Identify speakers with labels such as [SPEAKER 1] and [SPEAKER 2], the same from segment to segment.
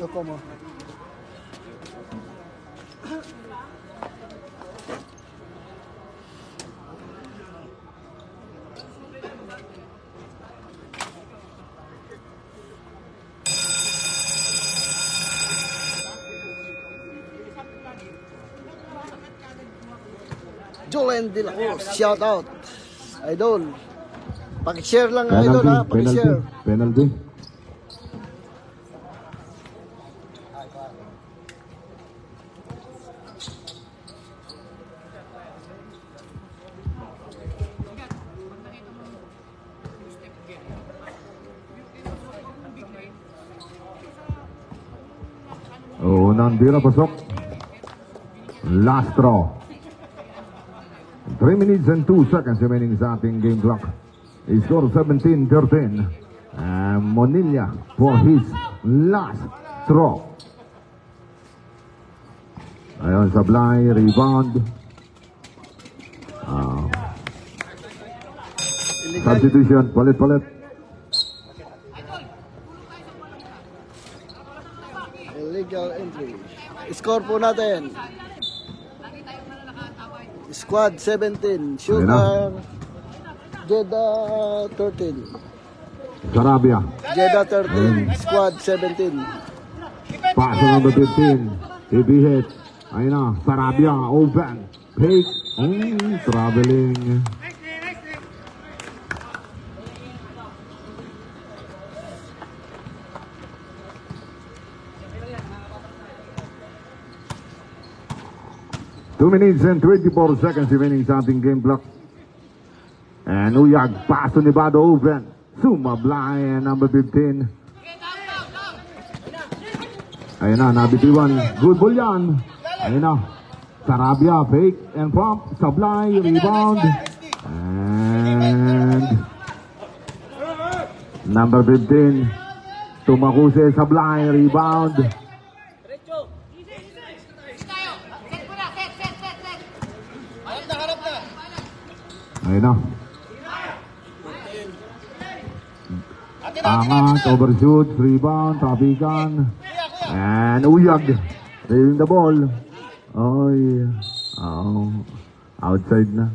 [SPEAKER 1] Como. Jolen de la Cruz, shout out. Idol. Paki-share lang idol ha, paki-share.
[SPEAKER 2] Penalty. Unang bira pasok. Last draw. 3 minutes and 2 seconds remaining sa ating game clock. Score 17-13. Monilla for his last throw. Ayun, Sablay, rebound. Substitution, palit-palit.
[SPEAKER 1] Illegal entry. Score po natin. Squad 17, Sugar, Jeddah 13.
[SPEAKER 2] Sarabia.
[SPEAKER 1] Jeddah 13, Squad 17.
[SPEAKER 2] Pass number 15. If he hit. Ayun na, Sarabia, open. Pick. Traveling. Two minutes and 24 seconds remaining sa ating game block. And Uyag, pass to Nevado, open. Sumablay, number 15. Ayun na, nabitiwan. Good ball yan. Ayun na. Sarabia, fake and pump. Sablay, rebound. And number 15. Tumakuse, Sablay, rebound. Ayun na. Angat, overshoot, rebound, tapikan. And Uyag, saving the ball. Oy, outside na.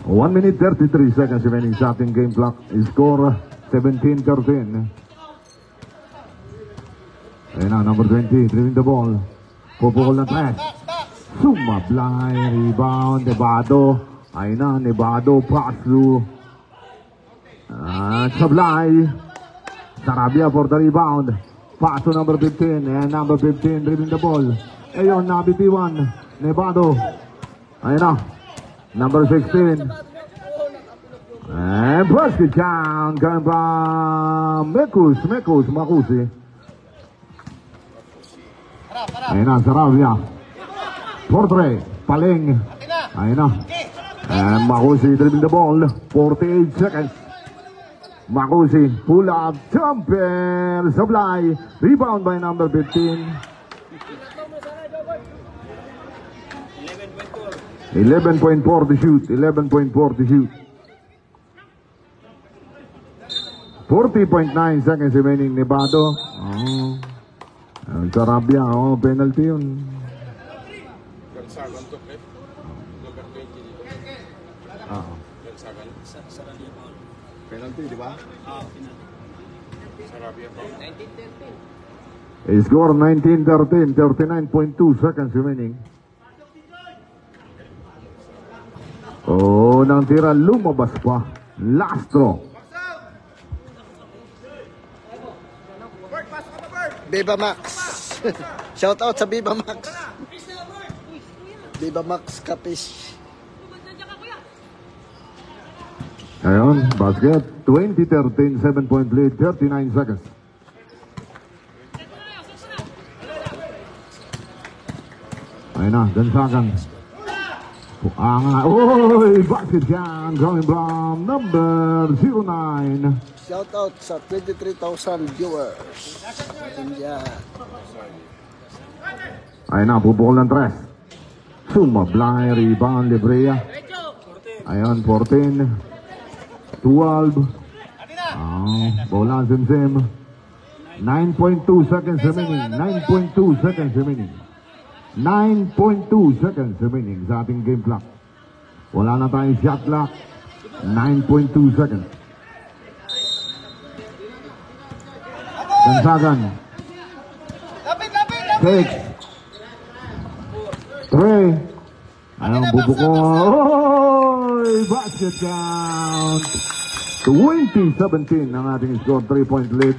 [SPEAKER 2] One minute 33 seconds remaining sa ating game clock. Score 17-13. Ayun na, number 20, driving the ball. Pupukol ng tres. Sumablay, rebound, Nevado. Ayun na, Nevado, pass through. Sablay. Sarabia for the rebound. Pass to number 15. And number 15, driving the ball. Ayun, nabitiwan. Nevado. Ayun na, number 16. And basket count coming from Makusi. Ayun na, Sarabia. Portre, Paling. Ayun na. And Makusi dribbling the ball. 48 seconds. Makusi, pull up, jumper, Sablay. Rebound by number 15. 11.4 to shoot. 11.4 to shoot. 40.9 seconds remaining, Nevado. Sarabia, penalty yun.
[SPEAKER 1] Penalty, di ba?
[SPEAKER 2] Score 19-13, 39.2 seconds remaining. Nang tira, lumabas pa. Last throw.
[SPEAKER 1] Viva Max. Shout out sa Viva Max. Viva Max Capish.
[SPEAKER 2] Ayun, basket. 20-13, 7-point lead, 39 seconds. Ayun na, Gansagan. Basket yan, coming from number 09.
[SPEAKER 1] Shout out sa 23,000 viewers. India.
[SPEAKER 2] Ayun na, bubukol ng tres. Sumablay, rebound, Librea. Ayan, 14. 12. Bola Zimzim. 9.2 seconds remaining. 9.2 seconds remaining. 9.2 seconds remaining sa ating game clock. Wala na tayong shot clock. 9.2 seconds. Gansagan. 6. 3. Ayan, bubuko. Basket count. 20-17 ang ating score. 3-point lead.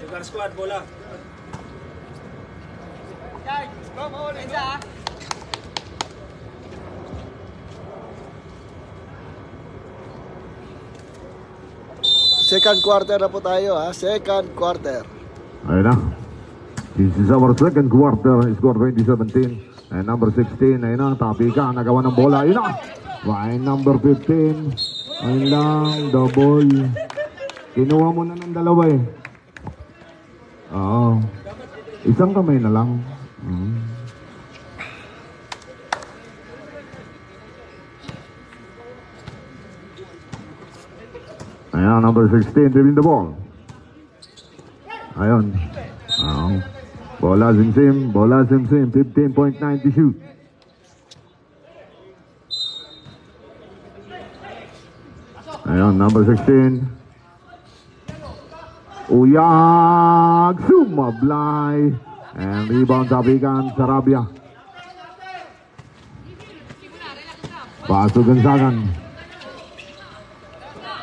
[SPEAKER 3] Sugar Squad, bola.
[SPEAKER 1] Second quarter na po tayo ha. Second quarter.
[SPEAKER 2] Ayun na. This is our second quarter. Score 2017. And number 16, ayun na, Tapika, nagawa ng bola, ayun na. By number 15, ayun lang, double. Kinuha mo na ng dalawa eh. Oo. Isang kamay na lang. Ayan, number 16, driving the ball. Ayun. Bola Simsim, 15.9 to shoot. Ayun, number 16. Uyag, sumablay. And rebound Tapikan, Sarabia. Paso Gansagan.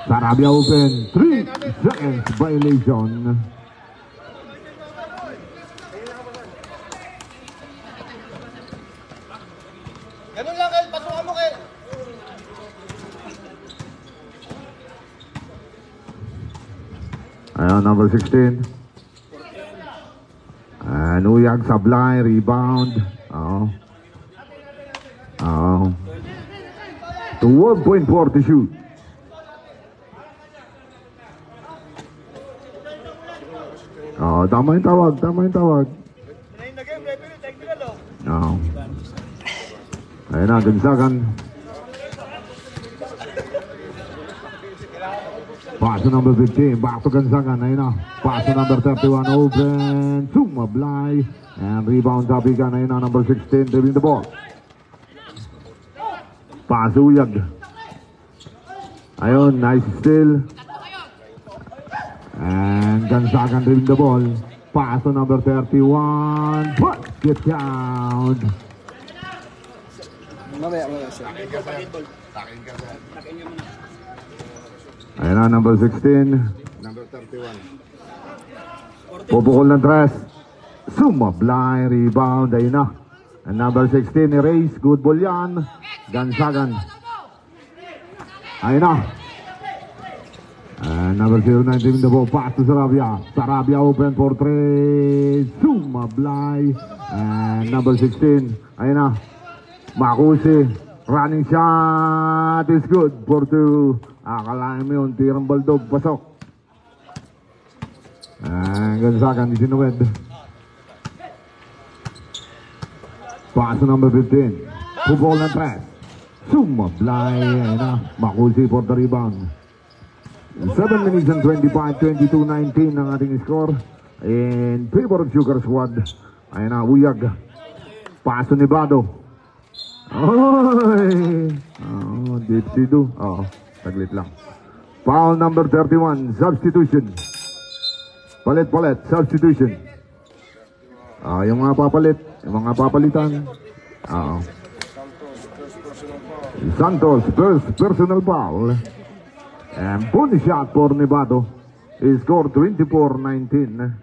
[SPEAKER 2] Sarabia open, 3 seconds violation.
[SPEAKER 1] Ganun lang, Kel. Pasukan mo, Kel.
[SPEAKER 2] Ayan, number 16. And Uyag Sablay, rebound. To 1.4 to shoot. Tama yung tawag. Ayun na, Gansagan. Paso number 15, back to Gansagan. Ayun na, paso number 31, open, sumablay. And rebound Tapikan, ayun na, number 16, dribbling the ball. Paso Uyag. Ayun, nice steal. And Gansagan dribbling the ball. Paso number 31. Basket count.
[SPEAKER 1] Mamaya.
[SPEAKER 2] Ayan na, number 16. Number 31. Pupukol ng tres. Sumablay, rebound. Ayun na. And number 16, erase. Good ball yan. Gansagan. Ayun na. And number 09, giving the ball pass to Sarabia. Sarabia open for 3. Sumablay. And number 16, ayun na. Makusi. Running shot is good for 2. Akalain mo yun, tirang baldog, pasok. And Gansagan, isinuwed. Pass to number 15. Football and press. Sumablay. Ayun na. Makusi for the rebound. 7 minutes and 25, 22-19 ang ating score in favor of Sugar Squad. Ayun na, Uyag. Paso ni Bado. Oy! Dipsido. Taglit lang. Foul number 31, substitution. Palit, substitution. Yung mga papalit, yung mga papalitan. Santos, first personal foul. And bonus shot for Nevado. He scored 24-19.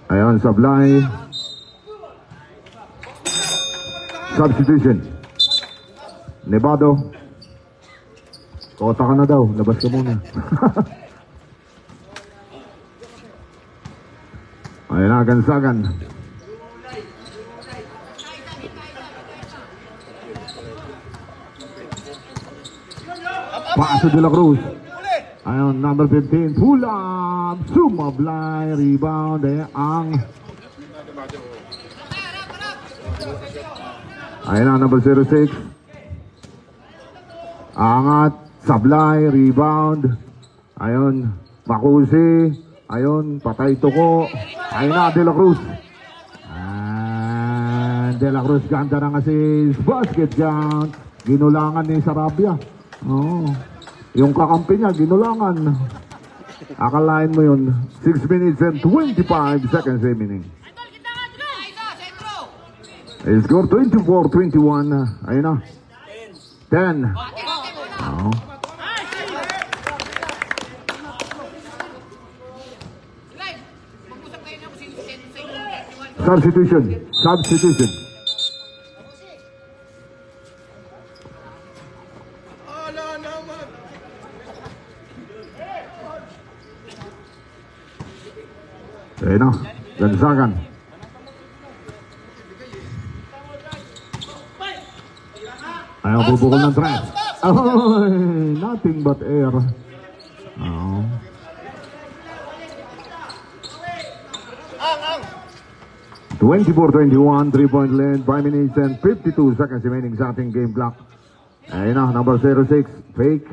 [SPEAKER 2] Ayan, Sablay. Substitution. Nevado. Kota ka na daw. Labas ka muna. Ayan na, Gansagan. Paso de la Cruz. Ayun, number 15. Pull up. Sumablay. Rebound. Ang. Ayun na, number 06. Angat. Sablay. Rebound. Ayun. Makusi. Ayun. Patay tuko. Ayun na, de la Cruz. And de la Cruz ganda ng assist. Basket count. Ginulangan ni Sarabia. Yung kakampi niya, ginulangan. Akalain mo yun. 6 minutes and 25 seconds remaining. Score 24-21. Ayun na. 10. Substitution. Ayun na, Gansagan. Ayaw bubukol ng threat. Ay, nothing but air. Oh. 24-21, 3-point lead, 5 minutes and 52 seconds remaining sa ating game clock. Ayun na, number 06, fake.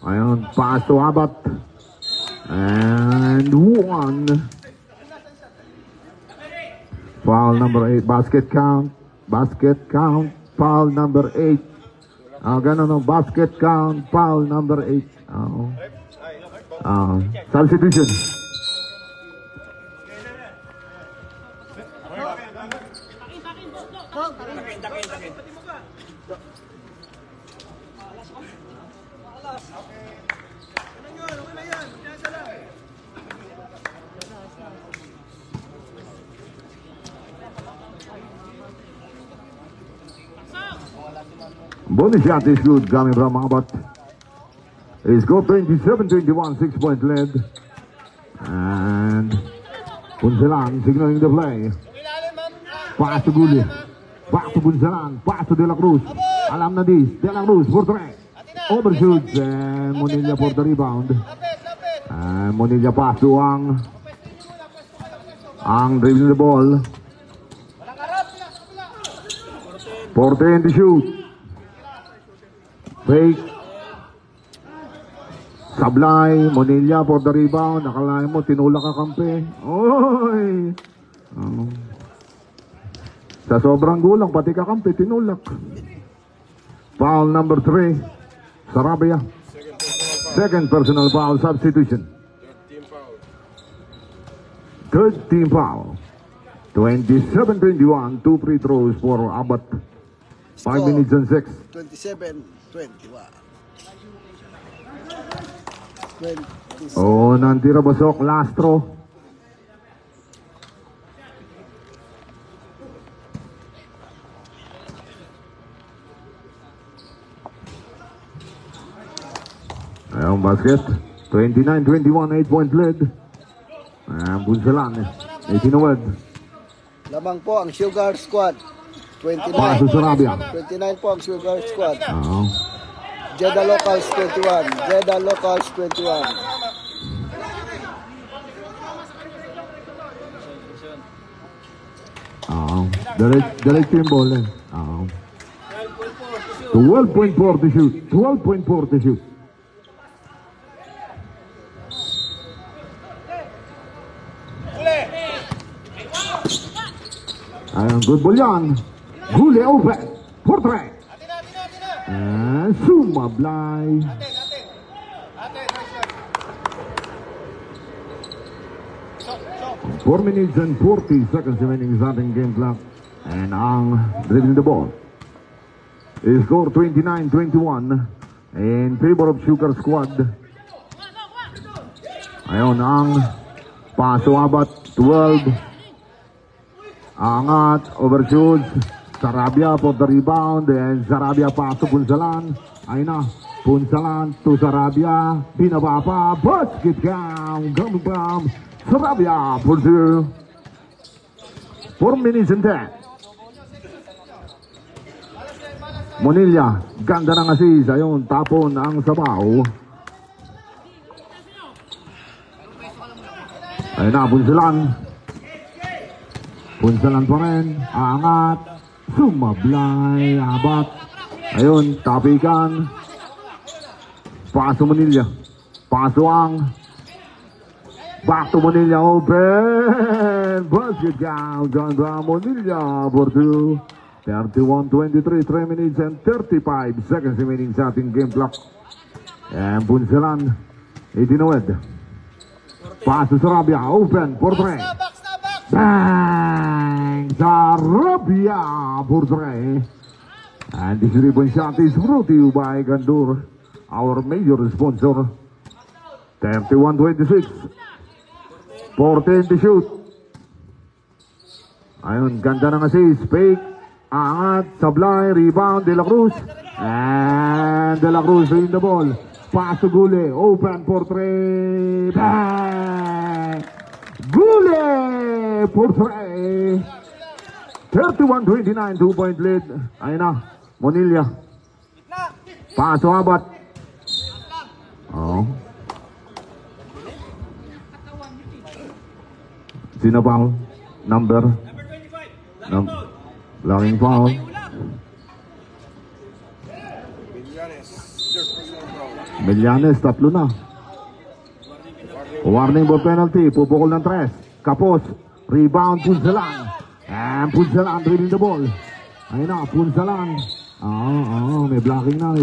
[SPEAKER 2] Ayun, pass to Abat. And 1. Foul number 8, basket count. Foul number 8. Ganun no, basket count, foul number 8. Substitution. Bonus shot is good coming from Abat. He scored 27-21, 6-point lead. And Punsalan signaling the play. Pass to Guli. Back to Punsalan. Pass to De La Cruz. Alam na dis. De La Cruz for 3. Overshoots. And Monilla for the rebound. And Monilla pass to Ang. Ang dribbling the ball. 14 to shoot. Fake. Sablay, Monilla for the rebound. Nakalain mo, tinulak ka kampi. Oy! Sa sobrang gulang, pati ka kampi, tinulak. Foul number 3. Sarabia. Second personal foul substitution. Third team foul. 27-21, 2 free throws for Abat. 5 minutes and 6.
[SPEAKER 1] 27-21.
[SPEAKER 2] Oh, nantira basok, Lastro. Ayun, basket. 29-21, 8-point lead. Ayan, Punsalan. 18-awed.
[SPEAKER 1] Lamang po ang Sugar Squad. 29.
[SPEAKER 2] Paso Sarabia.
[SPEAKER 1] 29 po ang Sugar Squad.
[SPEAKER 2] Oo.
[SPEAKER 1] Jeddah Locals 21. Jeddah Locals 21.
[SPEAKER 2] Direct yung ball eh. 12.4 to shoot. 12.4 to shoot. Ayun, good ball yan. Guli open. For 3. And Sumablay. Four minutes and 40 seconds remaining sa ating game clock. And Ang dribbling the ball. He scored 29-21 in favor of Sugar Squad. Ayun, Ang paso Abat 12. Angat, overshoots. Sarabia for the rebound. And Sarabia pass to Punsalan. Ayun na, Punsalan to Sarabia. Binaba pa, basket count. Coming from Sarabia for 2. 4 minutes and 10. Monilla, ganda ng assist. Ayun, tapon ang sabaw. Ayun na, Punsalan. Punsalan pa rin. Angat. Sumablay. Abat. Ayun, tapikan. Paso Monilla. Paso Ang. Back to Monilla. Open. Basket count. John Brown Monilla for 2. 31-23. 3 minutes and 35 seconds remaining sa ating game clock. And Punsalan. 18-awed. Paso Sarabia. Open for 3. Bang! Sarabia for 3. And this 3-point shot is brought to you by Gandur, our major sponsor. 31-26. 14 to shoot. Ayun, ganda ng assist. Fake. Angat. Sablay. Rebound. De La Cruz. And De La Cruz in the ball. Pass to Gule. Open for 3. Bang! Gule for 3. 31-29, 2-point lead. Ayun na, Monilla. Paso abat. Oh. Sino foul? Number 25. Laking foul. Millanes, tatlo na. Warning for penalty. Pupukol ng 3. Kapos. Rebound, Punsalan. And Punsalan dribbling the ball. Ayun na, Punsalan. May blocking na.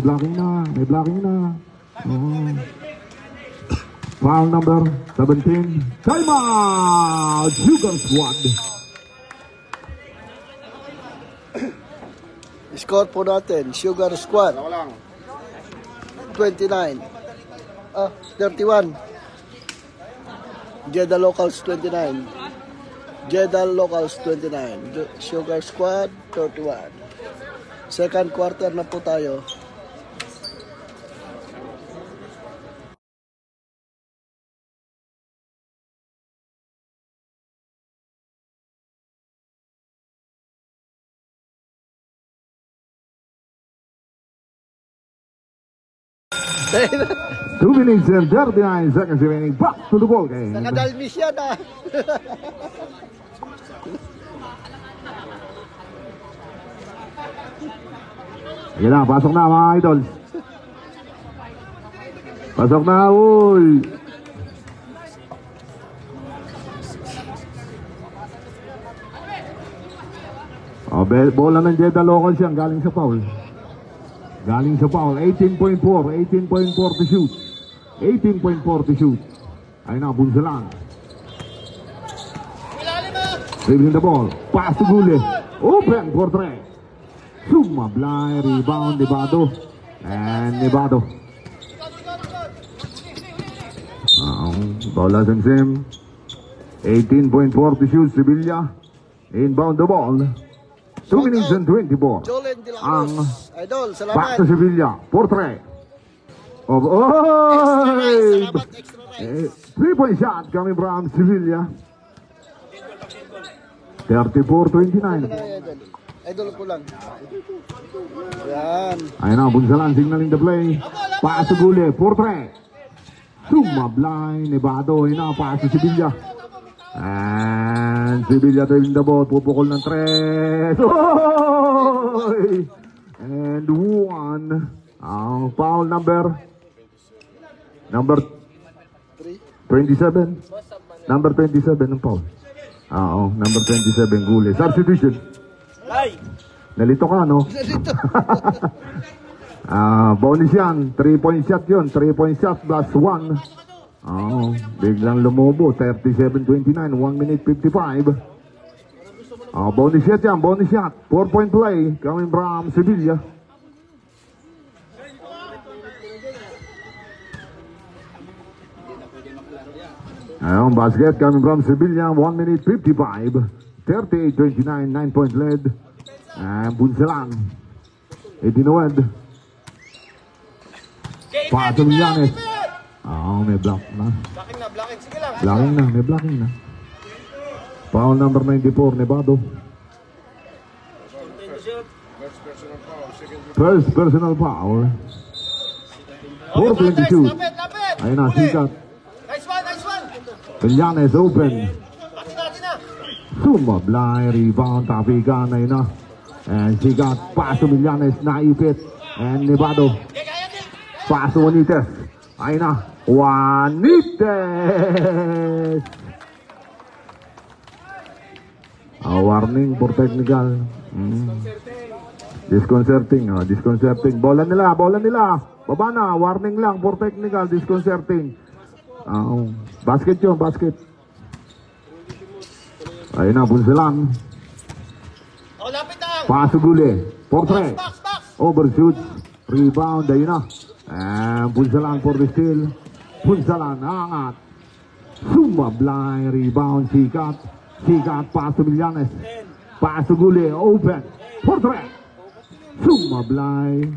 [SPEAKER 2] Foul number 17. Time out! Sugar Squad.
[SPEAKER 1] Score po natin, Sugar Squad. 29. 31. Jeddah Locals 29. Jeddah Locals 29. Sugar Squad 31. Second quarter na po tayo.
[SPEAKER 2] Two minutes and 39 seconds remaining. Back to the ball game.
[SPEAKER 1] Nakadalmis yan ah.
[SPEAKER 2] Sige na, pasok na mga idols. Pasok na, uy. Bola ng Jeddah Locals yan, galing sa foul. 18.4 to shoot. 18.4 to shoot. Ayun na, Bunsalan. Dribbling the ball. Pass to Gule. Open for 3. Sumablay. Rebound, Nevado. And Nevado. Bola Simsim. 18.4 to shoot, Sevilla. Inbound the ball. 2 minutes and 24.
[SPEAKER 1] Jolen de la Cruz. Idol, salamat.
[SPEAKER 2] Back to Sevilla. 4-3.
[SPEAKER 1] Extra
[SPEAKER 2] 3-point shot coming from Sevilla. 34-29.
[SPEAKER 1] Idol ko lang. Yan.
[SPEAKER 2] Ayun na, Bunsalan signaling the play. Pass to Gule. 4-3. Sumablay. Nevado. Ayun na, pass to Sevilla. And Sevilla driving the ball. Pupukol ng 3. And 1. Foul number 27. Number 27 ng foul. Number 27 Gule. Substitution. Nalito ka, no?
[SPEAKER 1] Nalito.
[SPEAKER 2] Bonus yan. 3-point shot yun. 3-point shot plus 1. Biglang lumobo. 37-29. 1 minute 55. Bonus shot yan. Bonus shot. 4-point play coming from Sevilla. Basket coming from Sevilla. 1 minute 55. 38-29. 9-point lead. And Bunsalan. Itinawad. Pass to Millanes. May block na.
[SPEAKER 1] Blocking. Sige lang.
[SPEAKER 2] May blocking na. Foul number 94, Nevado. First personal foul. 4:22. Ayun na, sikat.
[SPEAKER 1] Nice one.
[SPEAKER 2] Millanes open. Sumablay, rebound, tapikan, ayun na. And sikat, pass to Millanes, naipit. And Nevado. Pass to Juanites. Ayun na. Juanites! Warning for technical. Disconcerting. Bola nila. Baba na. Warning lang for technical. Disconcerting. Basket yun, basket. Ayun na, Bunsalan. Paso Gule. 4-3. Overshoot. Rebound. Ayun na. And Bunsalan for the steal. Punsalan, angat. Sumablay, rebound, sikat, pass to Millanes. Pass to Gule, open. 4-3. Sumablay.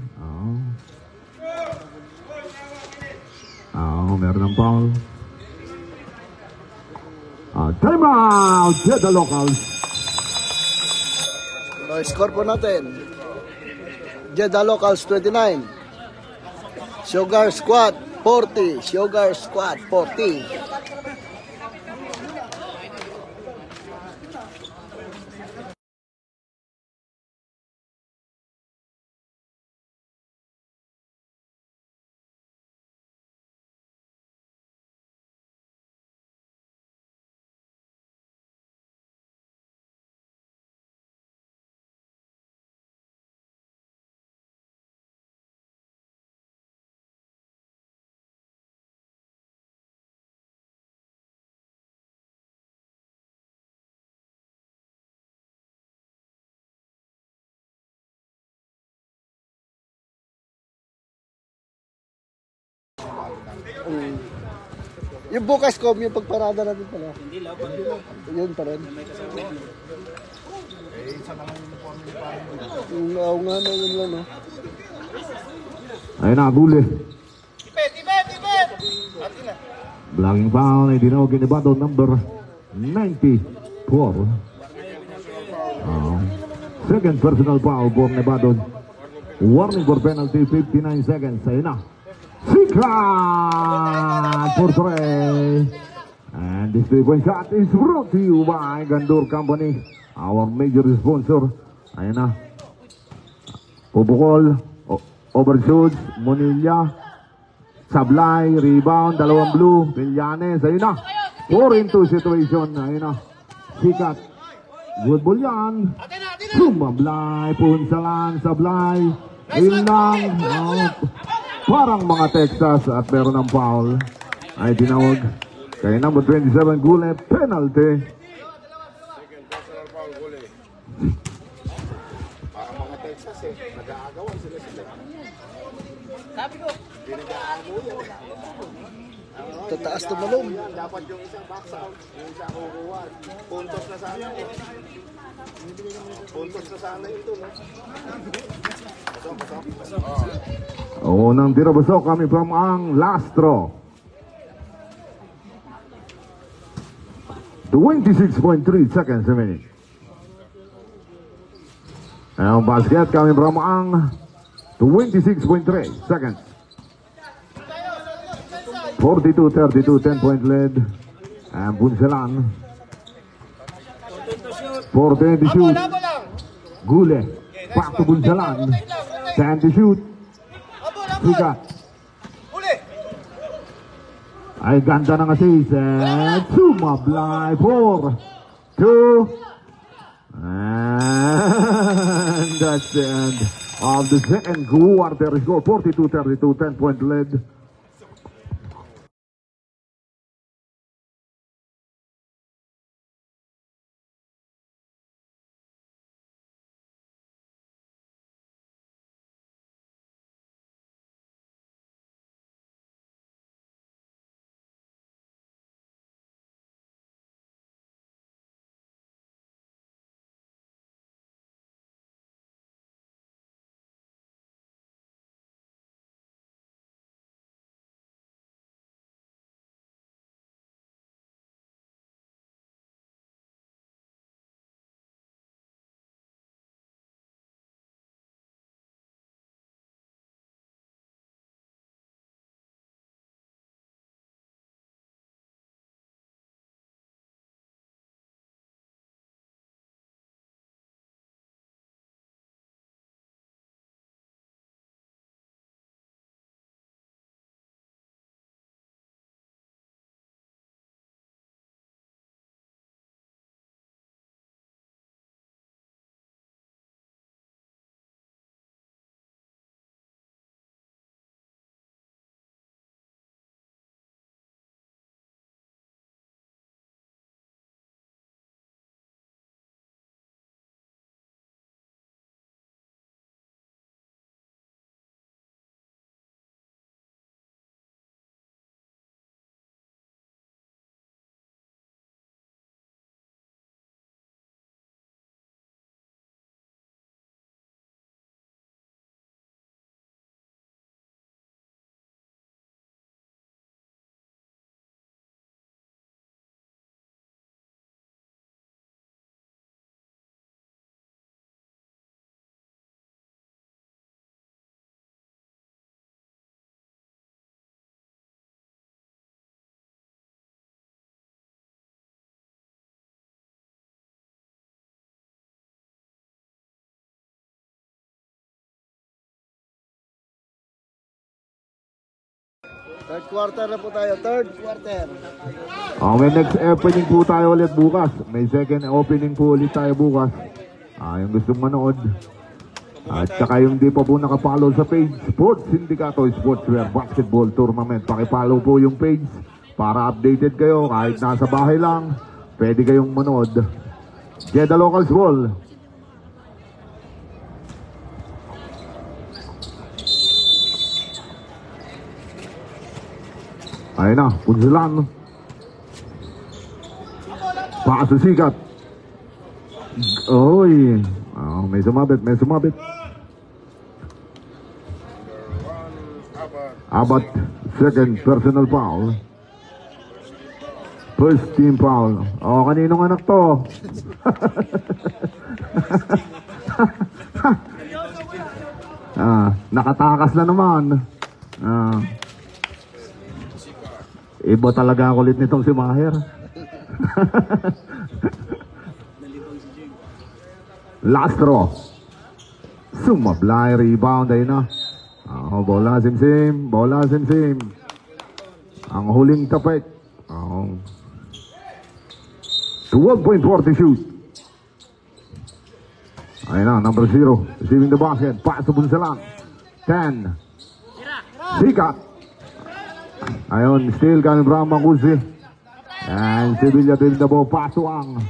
[SPEAKER 2] Meron ng foul. Time out! Jeddah Locals.
[SPEAKER 1] No, score po natin. Jeddah Locals 29. Sugar Squad 40. Sugar Squad 40. Yung bukas ko, yung pagparada natin pala. Hindi lang. Yun pa rin. Oo nga na, yun lang, no?
[SPEAKER 2] Ayun na, Gule. Blocking foul ay dinawag ni Bato number 94. Second personal foul for Nevada. Warning for penalty, 59 seconds. Ayun na. Sikat for three. And this three-point shot is brought to you by Gandour Company, our major sponsor. Ayun na. Pupukol, overshoots, Monilla, Sablay, rebound, dalawang blue, Villanes. Ayun na. 4-2 situation. Ayun na. Sikat. Good ball yan. Sumablay, punsalan, Sablay. Ayun lang. Parang mga Texas at meron ng foul. Ay tinawag kay number 27 Gule, penalty.
[SPEAKER 3] Parang mga Texas nag-aagawan sila. Sabi ko, pinag-aagaw yan.
[SPEAKER 1] Tataas tumalong.
[SPEAKER 3] Dapat yung isang box out, yung isang kukuha. Puntos na sana eh. Puntos na sana ito, no?
[SPEAKER 2] Unang tira busok kami from ang Lastro. 26.3 seconds a minute. Ang basket kami from ang 26.3 seconds. 42-32, 10-point lead. And Punsalan. 4-10 to shoot. Gule. Back to Punsalan. 10 to shoot. Sikat. Ay ganda ng assist. And sumablay. 4-2. And that's the end of the second quarter. Score 42-32, 10-point lead.
[SPEAKER 1] Third quarter na po tayo. Third quarter.
[SPEAKER 2] May next opening po tayo ulit bukas. May second opening po ulit tayo bukas. Yung gustong manood. At saka yung di pa po nakapollow sa page, Sports Sindicato Sportswear Basketball Tournament. Pakipollow po yung page para updated kayo. Kahit nasa bahay lang, pwede kayong manood. Jeddah Locals Ball. Ayun na, Punsalan. Paso sikat. Oy. May sumabit, may sumabit. Abat, second personal foul. First team foul. Kaninong anak to? Nakatakas na naman. Iba talaga ang kulit nitong si Maher. Lastro. Sumablay, rebound. Ayun na. Bola simsim. Bola simsim. Ang huling tapik. 12.40 shoot. Ayun na, number 0. Receiving the basket. Pass to Punsalan. 10. Sikat. Ayun, still coming from Makusi. And Sevilla till the ball. Pass to Ang.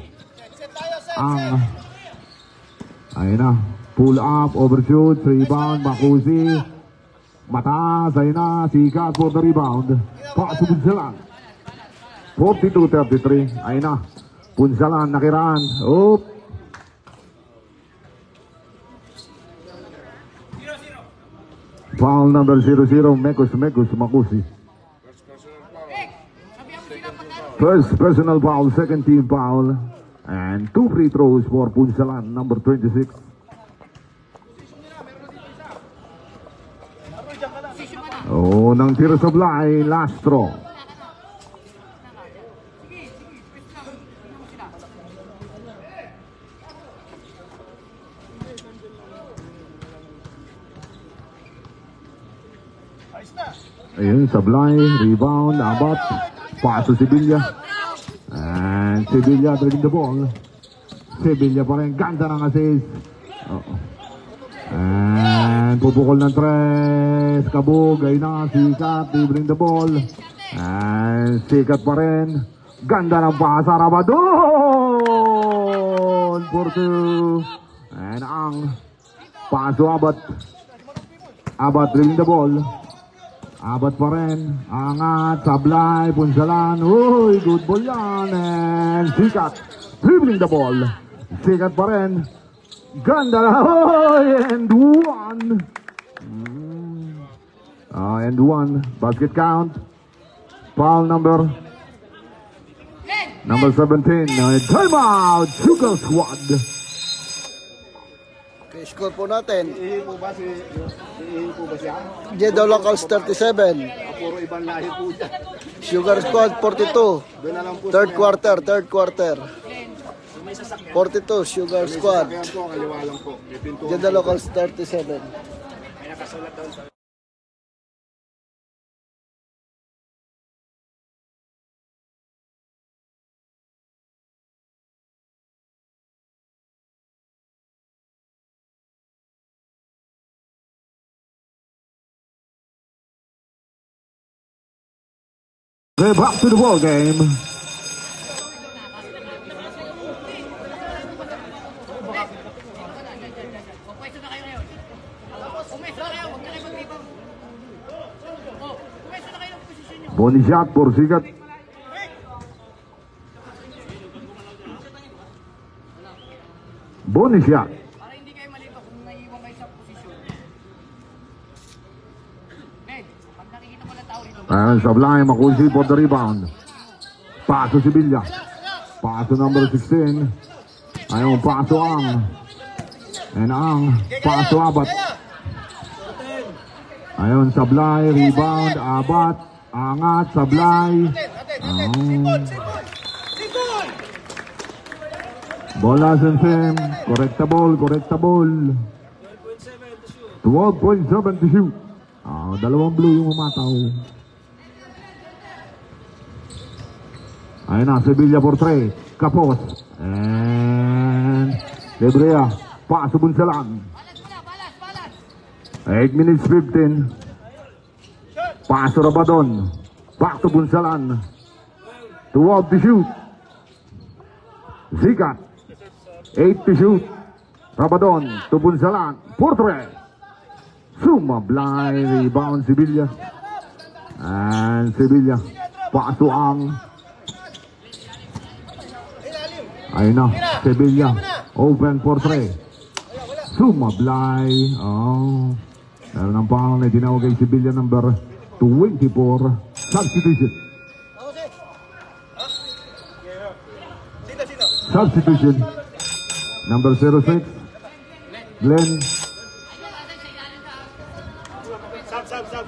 [SPEAKER 2] Ayun na. Pull up, overshoot, rebound, Makusi. Mataas, ayun na. Sikat for the rebound. Pass to Punsalan. 42-33. Ayun na. Punsalan, nakiraan. Oop. Foul number 00, Mekus Makusi. First personal foul, second team foul. And 2 free throws for Punsalan, number 26. Nang tira sa blay, Lastro. Ayun, Sablay, rebound, Abat, paso Sevilla. And Sevilla driving the ball. Sevilla pa rin, ganda ng assist. And pupukol ng tres, Kabog, ayun na, Sikat, they bring the ball. And Sikat pa rin, ganda ng pasa, Rabadon! For 2. And ang paso Abat. Abat driving the ball. Abat pa rin. Angat. Sablay. Punsalan. Uy, good ball yan. And Sikat. Dribbling the ball. Sikat pa rin. Ganda na. Uy, and 1. And 1. Basket count. Foul number 17. Time out. Sugar Squad.
[SPEAKER 1] Okay, score po natin.
[SPEAKER 3] Ihi po ba siya?
[SPEAKER 1] Jeddah Locals 37.
[SPEAKER 3] Puro ibang lahi po dyan.
[SPEAKER 1] Sugar Squad 42.
[SPEAKER 3] Doon na lang po.
[SPEAKER 1] Third quarter. 42, Sugar Squad.
[SPEAKER 3] Kaya po, kaliwa lang po.
[SPEAKER 1] Jeddah Locals 37.
[SPEAKER 2] They're back to the ball game. Boni shot for Sikat. Boni shot.
[SPEAKER 4] Para hindi kayo malito kung naiiwan kayo sa posisyon. Ned, pag nakikita ko na tao dito.
[SPEAKER 2] And Sablay, Makusi for the rebound. Paso Sevilla. Paso number 16. Ayun, paso Ang. And Ang, paso Abat. Ayun, Sablay, rebound, Abat. Angat, Sablay. Bola Sensim. Correctable. 12.7 to shoot. Dalawang blue yung umataw. Ayun na, Sevilla for 3. Kapos. And Lebrea. Paso Bunsalan. 8 minutes 15. Paso Rabadon. Back to Bunsalan. 2 out to shoot. Zikat. 8 to shoot. Rabadon to Bunsalan. Portre. Sumablay. Rebound Sevilla. And Sevilla. Paso ang. Ayun na. Sevilla. Open Portre. Sumablay. Oh. Meron ang foul na tinawag kay Sevilla number 24. Substitution. Substitution. Number 06. Glenn.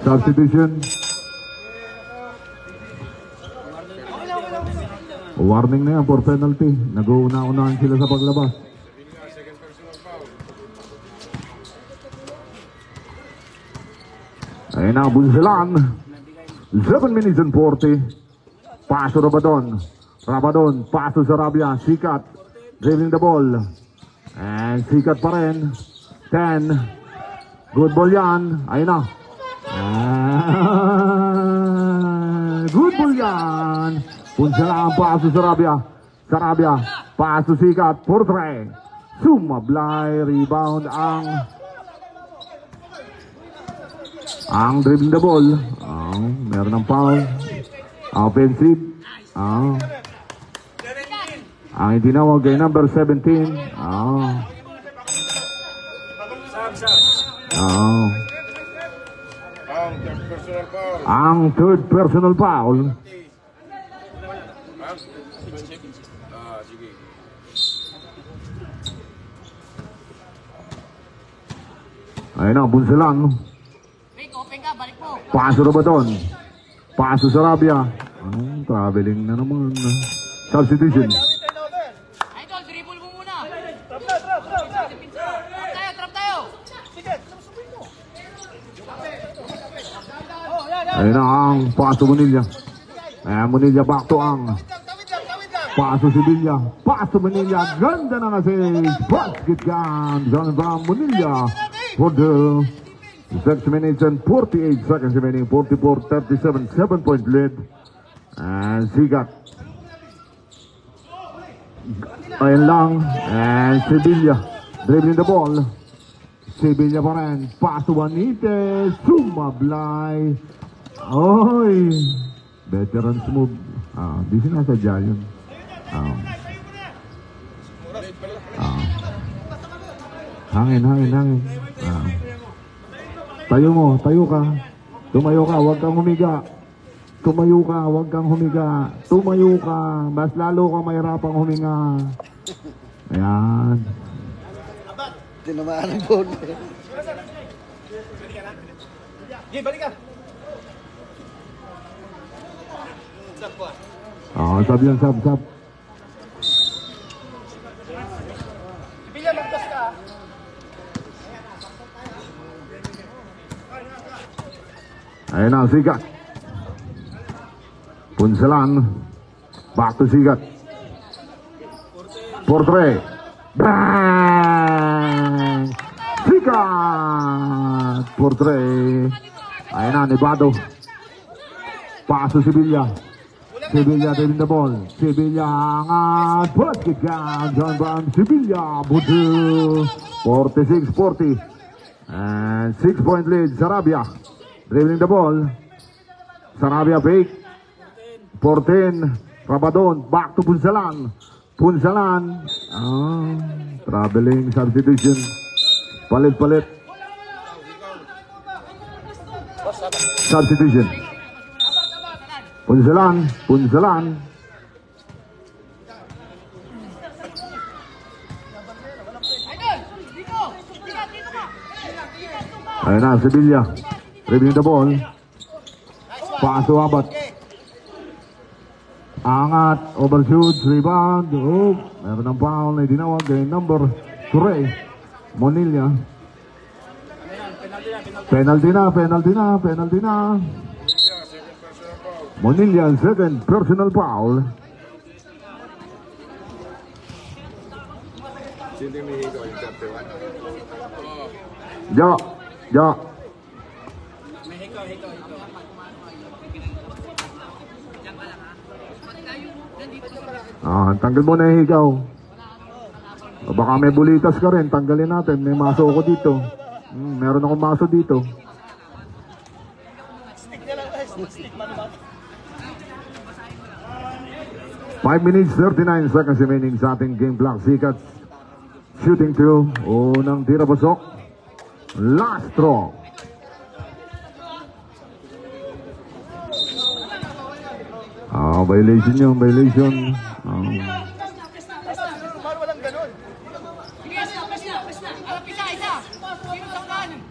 [SPEAKER 2] Substitution. Warning na yan for penalty. Nag-uuna-unahan sila sa paglabas. Ayun na, Bunsalan. 7 minutes and 40. Paso Rabadon. Rabadon, paso sa Rabia. Sikat. Dribbling the ball. And Sikat pa rin. 10. Good ball yan. Ayun na. Good ball yan. Bunsalan, paso sa Rabia. Sa Rabia. Paso Sikat. Portre. Sumablay. Rebound ang dribbling the ball. Meron ng foul. Offensive. Ang itinawag kay number 17. Ang third personal foul. Ayun na, Bunsalan. Paso Rabadon. Paso sa Rabia. Traveling na naman. Substitution.
[SPEAKER 4] Idol, dribble mo muna. Trap tayo.
[SPEAKER 2] Ayun na ang paso Munilla. Munilla back to ang. Paso Sevilla. Paso Munilla. Ganda na kasi. Basket gun. John Brown Munilla. For the 6 minutes and 48 seconds remaining. 44-37. 7-point lead. And Sigat. Ayun lang. And Sevilla. Dribbling the ball. Sevilla pa rin. Paso Juanite. Sumablay. Oy. Veterans move. Di sinasadya yun. Hangin. Tayo ka. Tumayo ka, huwag kang humiga. Tumayo ka, mas lalo ka mahirapang huminga. Ayan.
[SPEAKER 1] Tinamaan ang ball.
[SPEAKER 3] Balik ka.
[SPEAKER 2] Sab yan, sab.
[SPEAKER 3] Bila magtas ka.
[SPEAKER 2] Ayun na, Sigat. Bunsalan. Back to Sigat. Portre. Bang! Sigat! Portre. Ayun na, Nevado. Paso Sevilla. Sevilla taking the ball. Sevilla angat. Basket gun. John Brown. Sevilla. Budu. 46-40. And 6-point lead. Sarabia. Dribbling the ball. Sarabia fake. 14. Rabadon. Back to Bunsalan. Traveling substitution. Palit. Substitution. Bunsalan. Ayun na, Sevilla. Dribbling the ball. Paso Abat. Angat, overshoots, rebound. Meron ng foul na dinawag kay number 3. Monilla. Penalty na. Monilla, second personal foul.
[SPEAKER 3] Sino yung Mexico? Yung 31?
[SPEAKER 2] Jo. Tanggal mo na yung higaw. Baka may bulitas ka rin, tanggalin natin. May maso ako dito. Meron akong maso dito.
[SPEAKER 1] Stick na lang guys. Stick man.
[SPEAKER 2] 5 minutes 39 seconds remaining sa ating game block. Sikat shooting 2. Unang tira pasok. Last throw. Violation yung violation.
[SPEAKER 1] Walang ganun.
[SPEAKER 4] Pes na. Alap isa. Sino sa kanan?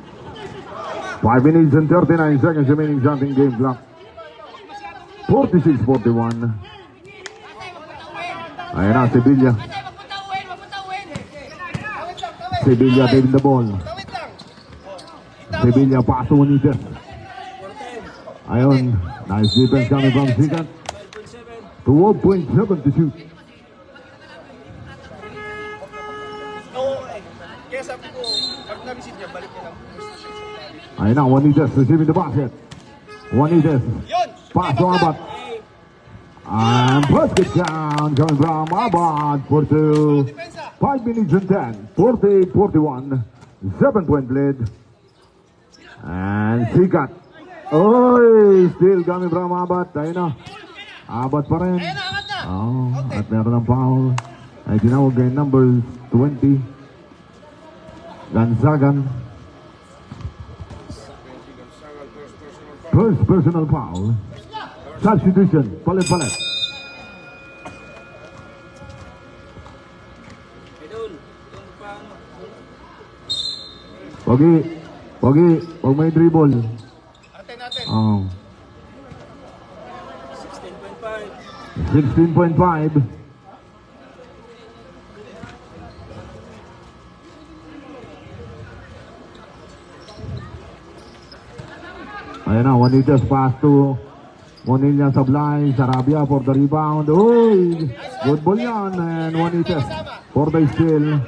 [SPEAKER 2] 5 minutes and 39 seconds remaining sa ating game block. 46-41. Ayan na, Sevilla. Sevilla taking the ball. Sevilla pass to Juanitez. Ayun, nice defense coming from Sikat. 12.7 to shoot.
[SPEAKER 1] Kaya sabi ko, pag nabisit niya, balik niya lang.
[SPEAKER 2] Ayun na, Juanitez receiving the basket. Juanitez. Pass to Abad. And basket down coming from Abad for 2. 5 minutes and 10. 48-41. 7-point lead. And Sikat. Still coming from Abad. Ayun na. Abad pa rin. At meron ng foul. Ay tinawag yung number 20. Gansagan. First personal foul. Substitution. Palit. Wag may dribble.
[SPEAKER 1] Natin.
[SPEAKER 2] 16.5. Ayan na, Juanitez pass to Monilla Sablay, Sarabia for the rebound. Good ball yan. And Juanitez for the steal.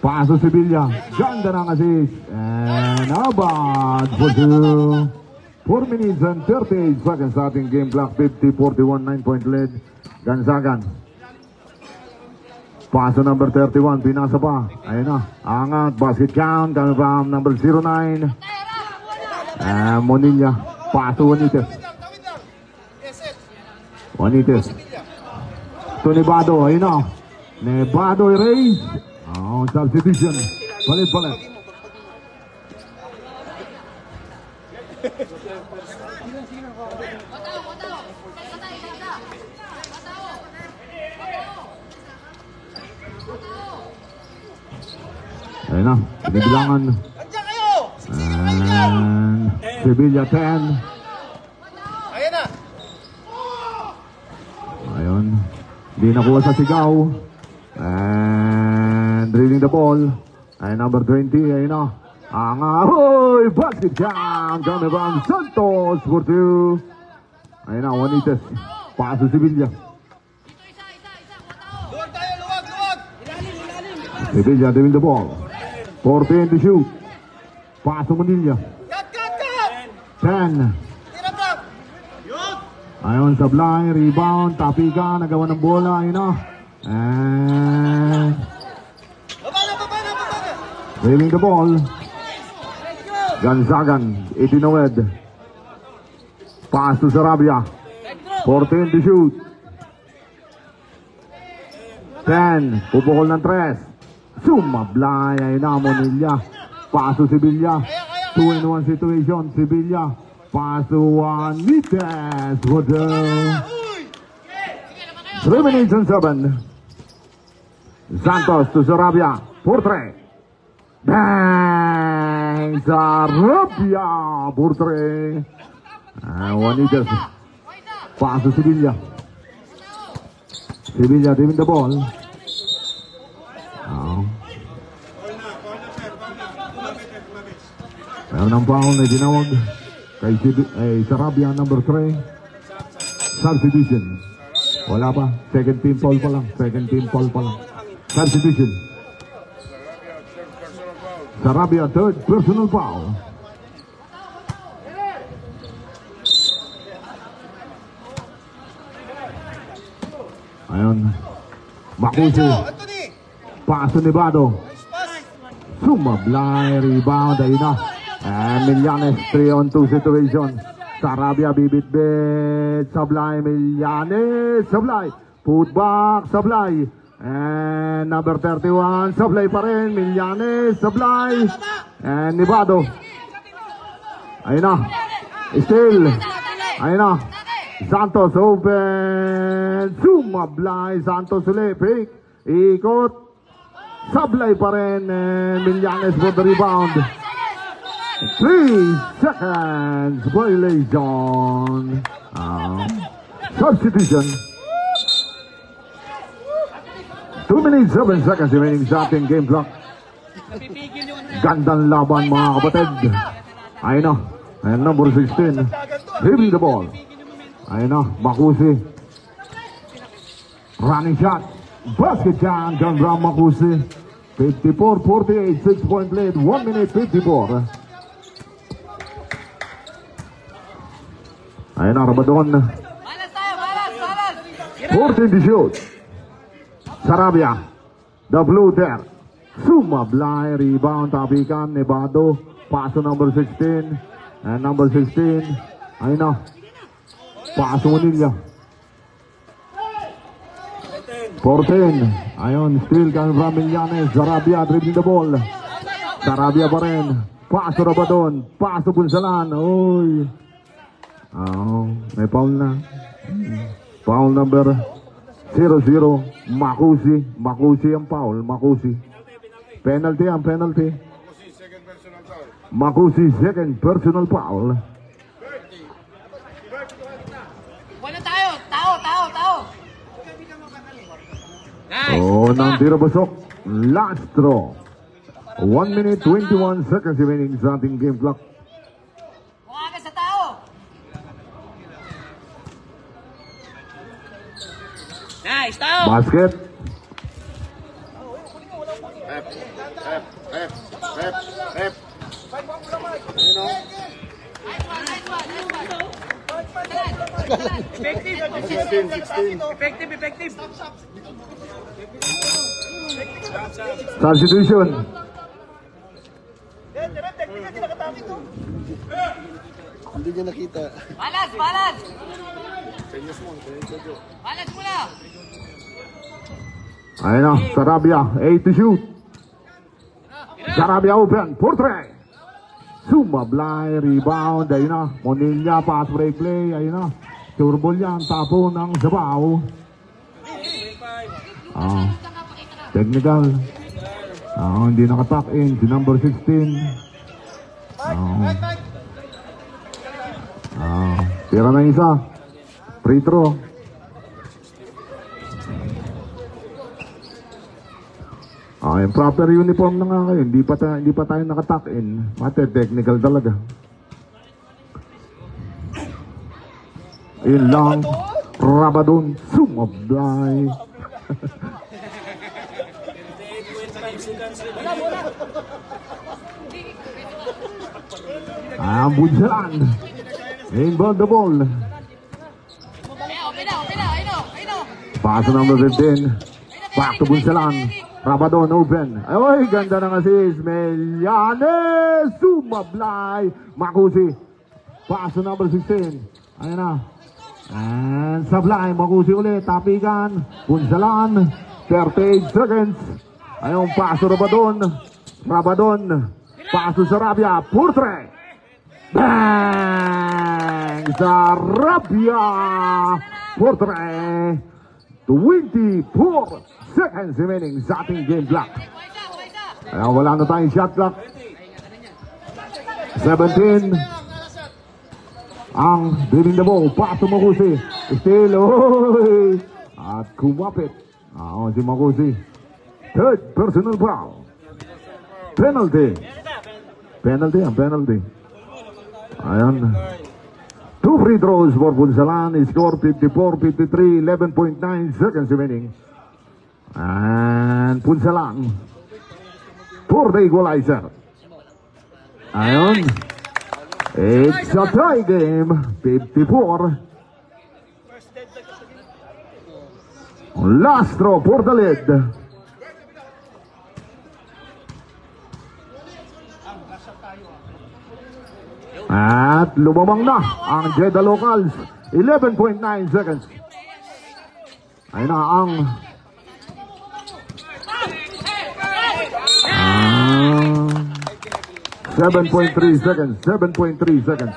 [SPEAKER 2] Pass to Sevilla. Ganda ng assist. And Abad for 2. 4 minutes and 38 seconds sa ating game clock. 50-41, 9-point lead. Gansagan. Paso number 31, pinasa pa. Ayun na, angat, basket count. Coming from number 09. Monilla. Paso Juanitez. To Nevado, ayun na. Nevado erase. Substitution. Palit. Ayun na, pinibilangan. And Sevilla 10.
[SPEAKER 1] Ayan na.
[SPEAKER 2] Ayun. Hindi nakuha sa sigaw. And drilling the ball. Ay number 20. Ayun na. Basket down. Coming from Santos for 2. Ayun na, Juanitez. Pass to Sevilla.
[SPEAKER 1] Luwag tayo, luwag.
[SPEAKER 2] Sevilla drilling the ball. 14 to shoot. Pass to Monilla.
[SPEAKER 1] Cut.
[SPEAKER 2] 10.
[SPEAKER 1] Tira pa. Yun.
[SPEAKER 2] Ayun, Sablay, rebound, Tapika, nagawa ng bola, ayun na. And
[SPEAKER 1] Baba na.
[SPEAKER 2] trailing the ball. Gansagan, Itinowed. Pass to Sarabia. 14 to shoot. 10, pupukol ng 3. Sumablay, ayun na, Monilla. Pass to Sevilla. 2-in-1 situation, Sevilla. Pass to Juanitez. 3 minutes and 7. Santos to Sarabia. 4-3. Bang! Sarabia. 4-3. Juanitez. Pass to Sevilla. Sevilla taking the ball. Meron ng foul na dinawag kay Sarabia number 3. Substitution. Wala pa. Second team foul pa lang. Substitution. Sarabia, third personal foul. Ayun. Makusi. Paso ni Bado. Sumablay, rebound, ayun na. And Millanes, 3-on-2 situation. Sarabia, bibit-bit. Sablay, Millanes, Sablay. Put back, Sablay. And number 31, Sablay pa rin. Millanes, Sablay. And Nibado. Ayun na. Still. Ayun na. Santos open. Sumablay. Santos ulit. Pick. Ikot. Sablay pa rin. And Millanes for the rebound. 3 seconds violation. Substitution. 2 minutes 7 seconds remaining sa ating game clock. Gandang laban mga kapatid. Ayun na. Ayun number 16. Dribbling the ball. Ayun na. Makusi. Running shot. Basket dyan. John Brown Makusi. 54-48. 6-point lead. 1 minute 54. Ayun na. Rabadon. 14 to shoot. Sarabia. The blue there. Sumablay. Rebound. Tabikan. Nevado. Paso number 16. And number 16. Ayun na. Paso Manila. 14. Ayun. Still coming from Millanes. Sarabia dribbling the ball. Sarabia pa rin. Paso Rabadon. Paso Punsalan. Uy. May foul na. Foul number 0-0. Makusi. Makusi ang foul. Makusi. Penalty ang penalty. Makusi second personal foul.
[SPEAKER 4] Wala tayo. Tao.
[SPEAKER 2] Oh, nang tira basok. Last draw. 1 minute 21 seconds remaining sa ating game clock.
[SPEAKER 4] Mukha ka sa tao. Nice, tao.
[SPEAKER 2] Basket.
[SPEAKER 4] Effective.
[SPEAKER 2] Substitution.
[SPEAKER 1] Hindi niya nakita.
[SPEAKER 4] Balance muna.
[SPEAKER 2] Ayun na. Sarabia. 8 to shoot. Sarabia open. 4-3. Sumablay. Rebound. Ayun na. Monilla. Pass break play. Ayun na. Turbol yan. Tapo ng sabaw. Technical. Hindi nakatuck in. Si number 16. Tira na isa. Free throw. Yung proper uniform na nga kayo. Hindi pa tayo nakatuck in. Mate, technical talaga. Yun lang. Rabadon. Sumablay. Bunsalan. Inbound the ball. Paso number 15. Back to Bunsalan. Rabadon open. Ay, ganda ng assist. Millanes. Sumablay. Makusi. Paso number 16. Ayan na. And Sablay. Makusi ulit. Tapikan. Bunsalan. 38 seconds. Ayun, paso Rabadon. Paso Sarabia. 4-3. Bang! Sarabia. 4-3. 24 seconds remaining sa ating game clock. Ayun, wala na tayong shot clock. 17. Ang dribbling the ball. Paso Makusi. Still. Oy! At kumapit. Si Makusi. Third personal foul. Penalty. Penalty. Ayan. 2 free throws for Bunsalan. Score 54-53. 11.9 seconds remaining. And Punsalan for the equalizer. Ayon. It's a tie game. 54. Lastro for the lead. At lumamang na ang Jeddah Locals. 11.9 seconds. Ayun na ang 7.3 seconds. 7.3 seconds.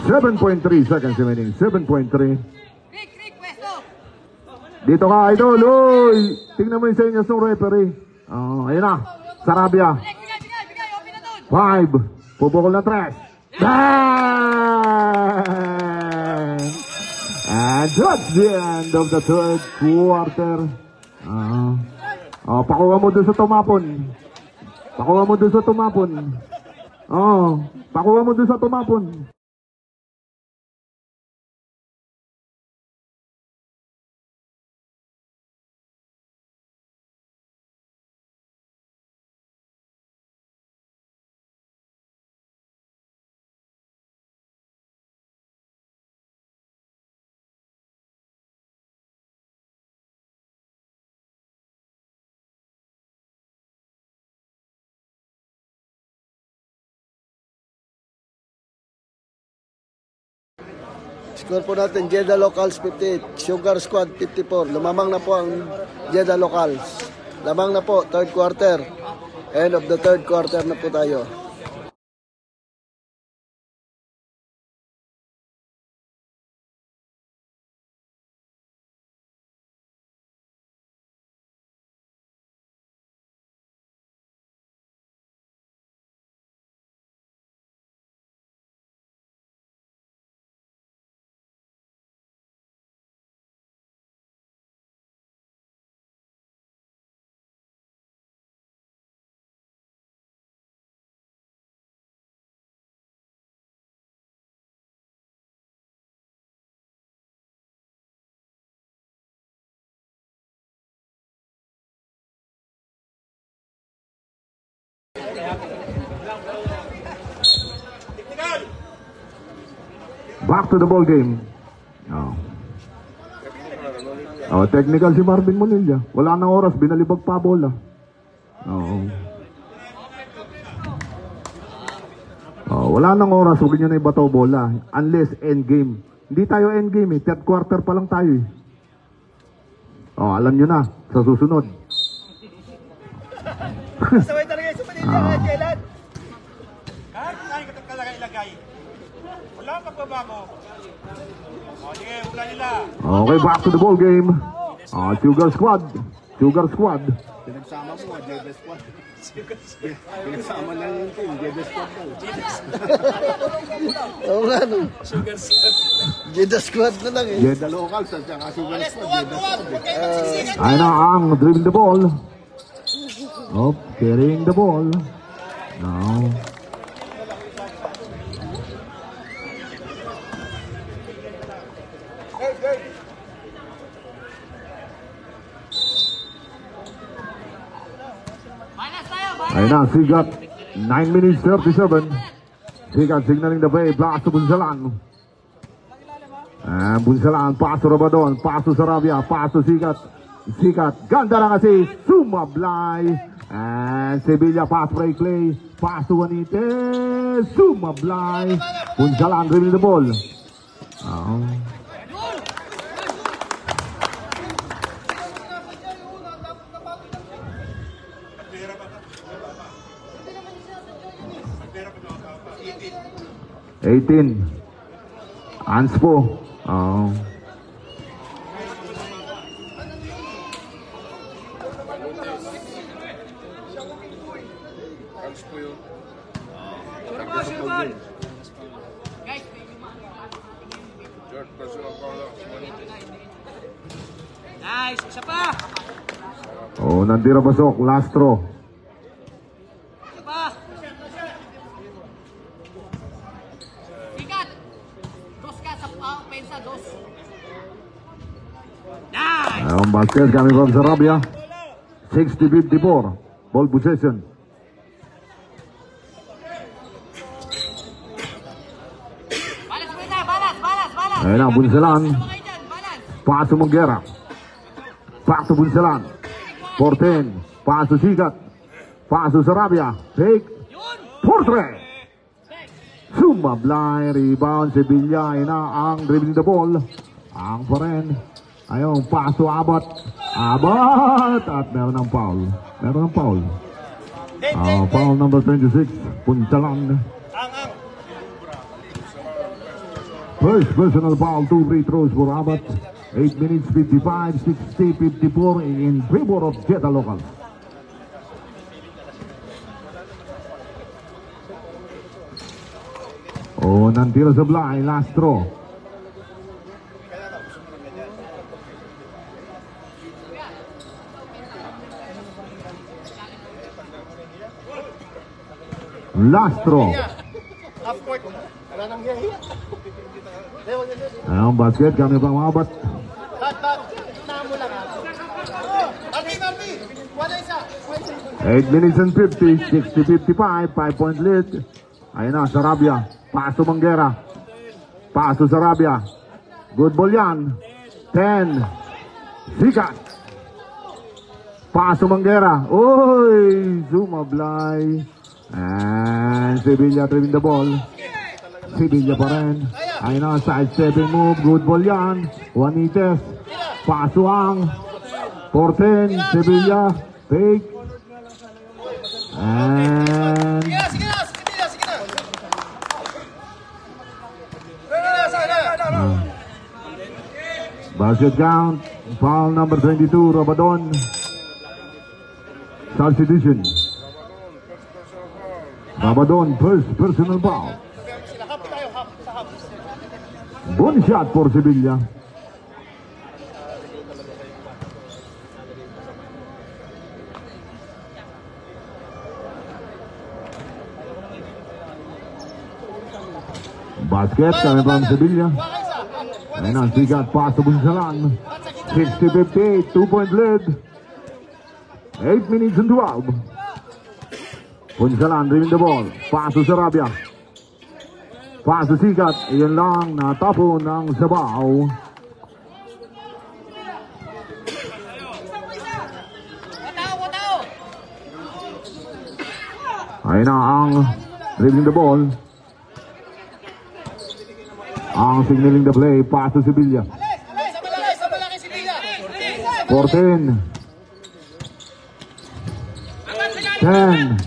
[SPEAKER 2] 7.3 seconds remaining. 7.3. Dito ka, idol. Uy! Tingnan mo yung senyas ng referee. Ayun na. Sarabia. 5. Pupukol na 3. Bang! And that's the end of the third quarter. Pakuha mo dun sa tumapon. Pakuha mo dun sa tumapon. Pakuha mo dun sa tumapon.
[SPEAKER 1] Score po natin, Jeddah Locals 58, Sugar Squad 54. Lumamang na po ang Jeddah Locals. Lamang na po, third quarter. End of the third quarter na po tayo.
[SPEAKER 2] Back to the ball game. Technical si Marvin Monilla. Wala nang oras, binalibag pa bola. Wala nang oras, huwag nyo na ibato bola. Unless end game. Hindi tayo end game eh. Third quarter pa lang tayo eh. Alam nyo na, sa susunod.
[SPEAKER 3] Sabay talaga yung sumanila kailan. Kahit saan ka talaga ilagay. Wala ang pagbabago. Sige, wala nila.
[SPEAKER 2] Okay, back to the ball game. Sugar Squad. Sugar Squad.
[SPEAKER 3] Pinagsama mo, Jeddah Squad. Pinagsama lang yung team, Jeddah Squad mo.
[SPEAKER 1] Oo nga no.
[SPEAKER 3] Sugar Squad.
[SPEAKER 1] Jeddah Squad na lang eh.
[SPEAKER 3] Jeddah Locals at saka Sugar Squad. Jeddah Squad.
[SPEAKER 2] Ayun na ang dribble the ball. Carrying the ball. Now. Ayun na, Sigat. 9 minutes 37. Sigat signaling the play. Blast to Bunsalan. And Bunsalan, pass to Rabadon. Pass to Sarabia. Pass to Sigat. Sigat. Ganda na kasi. Sumablay. And Sevilla pass break play. Pass to Juanite. Sumablay. Bunsalan dribble the ball. Anspo.
[SPEAKER 4] Nice, isa pa.
[SPEAKER 2] Nandira pasok. Lastro.
[SPEAKER 4] Isa pa. Sikat. Dos ka sa pensa, dos. Nice.
[SPEAKER 2] Ang basket coming from Sarabia. 60-54. Ball possession.
[SPEAKER 4] Balas muna, balas.
[SPEAKER 2] Ayun na, Bunsalan.
[SPEAKER 4] Okay dyan, balas.
[SPEAKER 2] Paso Mongera. Paso Bunsalan. 14. Paso Sigat. Paso Sarabia. Fake. Portre. Sumablay. Rebound si Villa. Ayun na ang dribbling the ball. Ang pa rin. Ayun, paso Abot. Abot. At meron ng foul. Foul number 26. Bunsalan. First personal foul, 2 free throws for Abot. 8 minutes 55, 60, 54 in favor of Jeddah Locals. Oh, nantira sa Blay, last throw. Last throw. Ang basket kami pang Abot. 8 minutes and 50, 60-55, 5-point lead. Ayun na, Sarabia. Paso Manguera. Paso Sarabia. Good ball yan. 10. Sikat. Paso Manguera. Uy! Sumablay. And Sevilla driving the ball. Sevilla pa rin. Ayun na, side stepping move. Good ball yan. Juanites. Paso ang 14. Sevilla. Fake. And
[SPEAKER 4] Sige na.
[SPEAKER 2] basket count. Foul number 22. Rabadon. Substitution. Rabadon, first personal foul. Bonus shot for Sevilla. Basket coming from Sevilla. And now Sigat pass to Bunsalan. 60-58, 2-point lead. 8 minutes and 12. Bunsalan driving the ball. Pass to Sarabia. Pass to Sigat. Iyan lang, natapon ng Sabaw. Ayun na ang driving the ball. Ang signaling the play. Pass to Sevilla. 14. 10.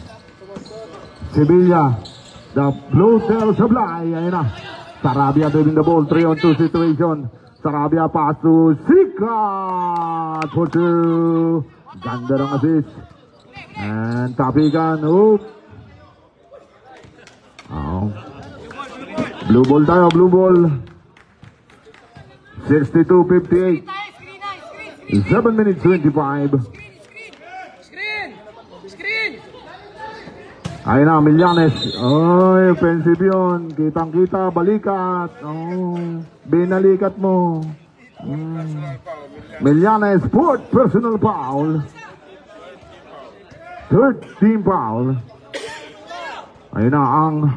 [SPEAKER 2] Sevilla. The blue tail supply. Ayun na. Sarabia driving the ball. 3-on-2 situation. Sarabia pass to Sikat for 2. Ganda ng assist. And tapikan. Oop. Blue ball tayo, blue ball. 62-58. 7 minutes 25.
[SPEAKER 4] Screen.
[SPEAKER 2] Ayun na, Millanes. Oy, offensive yun. Kitang-kita, balikat. Oh, binalikat mo. Millanes, fourth personal foul. Third team foul. Ayun na ang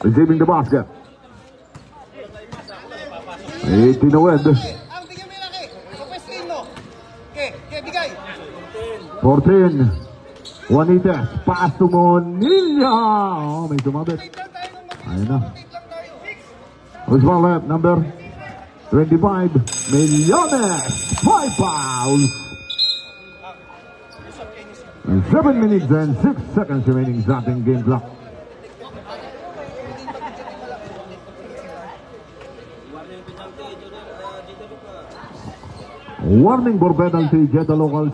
[SPEAKER 2] receiving the basket. Tinawid.
[SPEAKER 4] Ang bigyan mo yung laki. Pupwestuin mo. Okay, bigay.
[SPEAKER 2] 14. Juanites. Pass to Monilla. Oh, may sumabit. Ayun na. Who's ball left? Number 25. Millanes. 5 fouls. 7 minutes and 6 seconds remaining sa ating game clock. Warning for penalty, Jeddah Locals.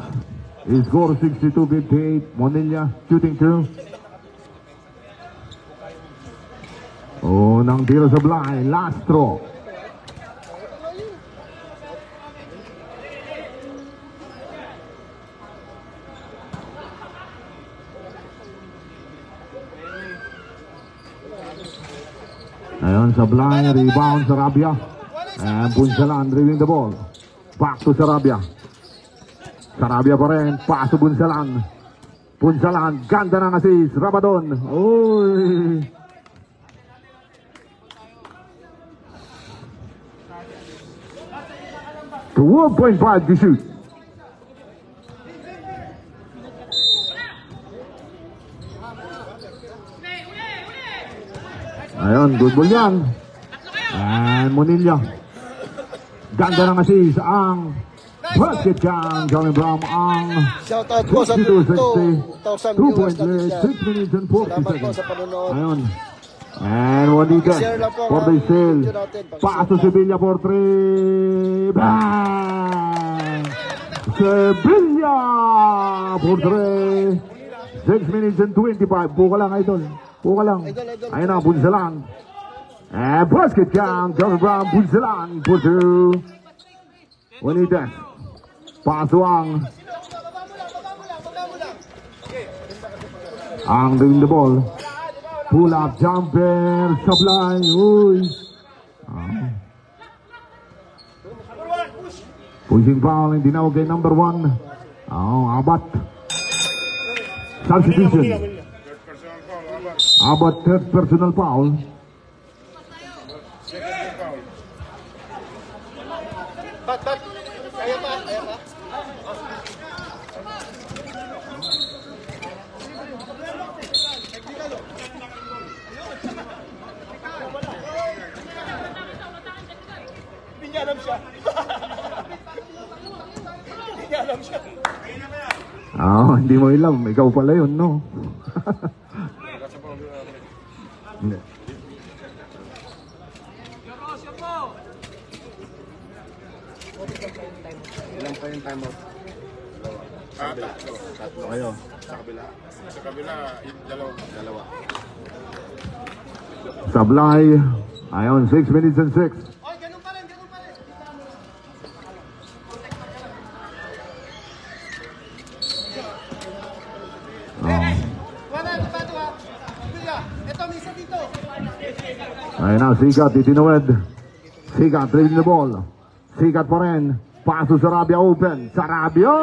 [SPEAKER 2] Score 62-58. Monilla shooting 2. Oh, nang tira sa Blay. Last throw. Ayon sa Blay. Rebound Sarabia. And Bunsalan driving the ball. Back to Sarabia. Sarabia pa rin. Paso Bunsalan. Bunsalan. Ganda ng assist. Rabadon. Uy. To 1.5 to shoot. Ayun, good ball yan. And Monilla. Ganda ng assist ang basket yan. Coming from ang
[SPEAKER 1] Shoutout po sa 2,000 viewers natin dyan.
[SPEAKER 2] 6 minutes and 40
[SPEAKER 1] Salamat po
[SPEAKER 2] seconds.
[SPEAKER 1] sa panonood.
[SPEAKER 2] Ayun. And Juanita
[SPEAKER 1] Share lang po
[SPEAKER 2] for
[SPEAKER 1] ang
[SPEAKER 2] the sale.
[SPEAKER 1] video natin.
[SPEAKER 2] Paso Sevilla for 3. Bang! Sevilla for 3. 6 minutes and 25. Buka lang, idol. Buka lang. Ayun na, Bunsalan. And basket yan. Coming from Bunsalan for 2. Juanita. Paso ang doing the ball. Pull up jumper, Sablay. Uy. Pushing foul, hindi na kay number 1. Abat. Substitution. Abat, third personal foul. Hindi mo ilam. Ikaw pala yun, no? Hindi.
[SPEAKER 3] Ilan pa yung timeout? Tatlo. Kayo? Sa kabila? Sa kabila, dalawa.
[SPEAKER 2] Sablay. Ayun, 6 minutes and 6. Ayun na, Sikat, itinawid. Sikat, driving the ball. Sikat pa rin. Paso Sarabia open. Sarabia!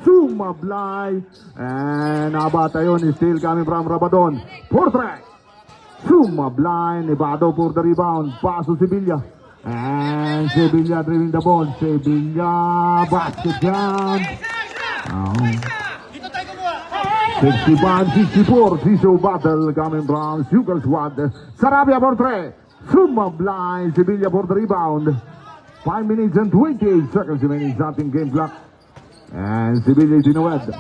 [SPEAKER 2] Sumablay. And Abat, ayun, still coming from Rabadon. Portrait. Sumablay. Nevado for the rebound. Paso Sevilla. And Sevilla driving the ball. Sevilla. Basket down. 65-64, Siso battle coming from Sugar Squad. Sarabia for 3. Sumablay. Sevilla for the rebound. 5 minutes and 28 seconds remaining starting game clock. And Sevilla itinawid.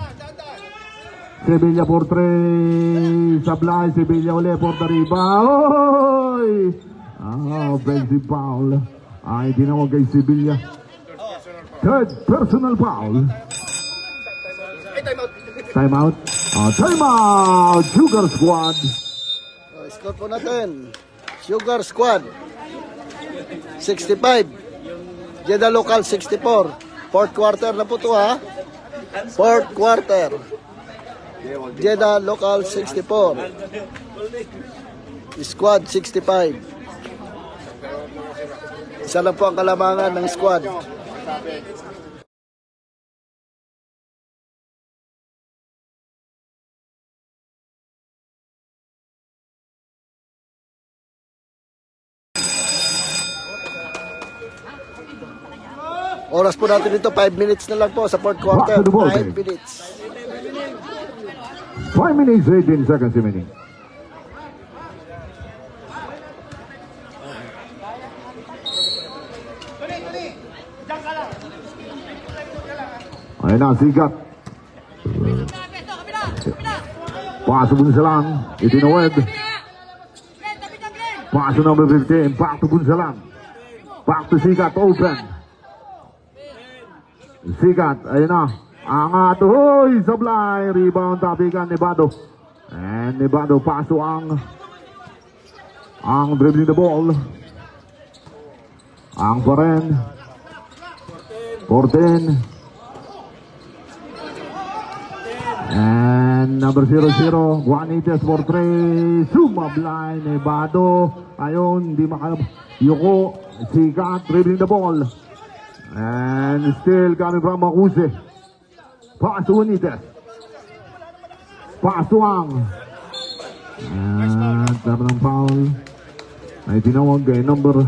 [SPEAKER 2] Sevilla for 3. Sablay. Sevilla uli for the rebound. Offensive foul. Ay, tinawag kay Sevilla. Third personal foul. Timeout. Timeout. Sugar Squad.
[SPEAKER 1] Score po natin. Sugar Squad 65. Jeddah Local 64. Fourth quarter na po ito, ha. Fourth quarter. Jeddah Local 64. Squad 65. Isa lang po ang kalamangan ng squad. Oras po natin dito, 5 minutes na lang po sa fourth quarter. 5 minutes.
[SPEAKER 2] 5 minutes, 18 seconds remaining. Ayun na, Sikat. Paso Bunsalan. Itinawid. Paso number 15. Back to Bunsalan. Back to Sikat. Open. Sikat, ayun na. Angat, hoy, Sablay. Rebound, tapikan, Nevado. And Nevado, paso ang dribbling the ball. Ang pa rin. 14. And number 00, Juanitas for 3. Sumablay, Nevado. Ayun, di Yuko, Sikat, dribbling the ball. And still coming from Makuse. Pass to Juanitas. Pass to Ang. At meron ng foul. Ay tinawag kay number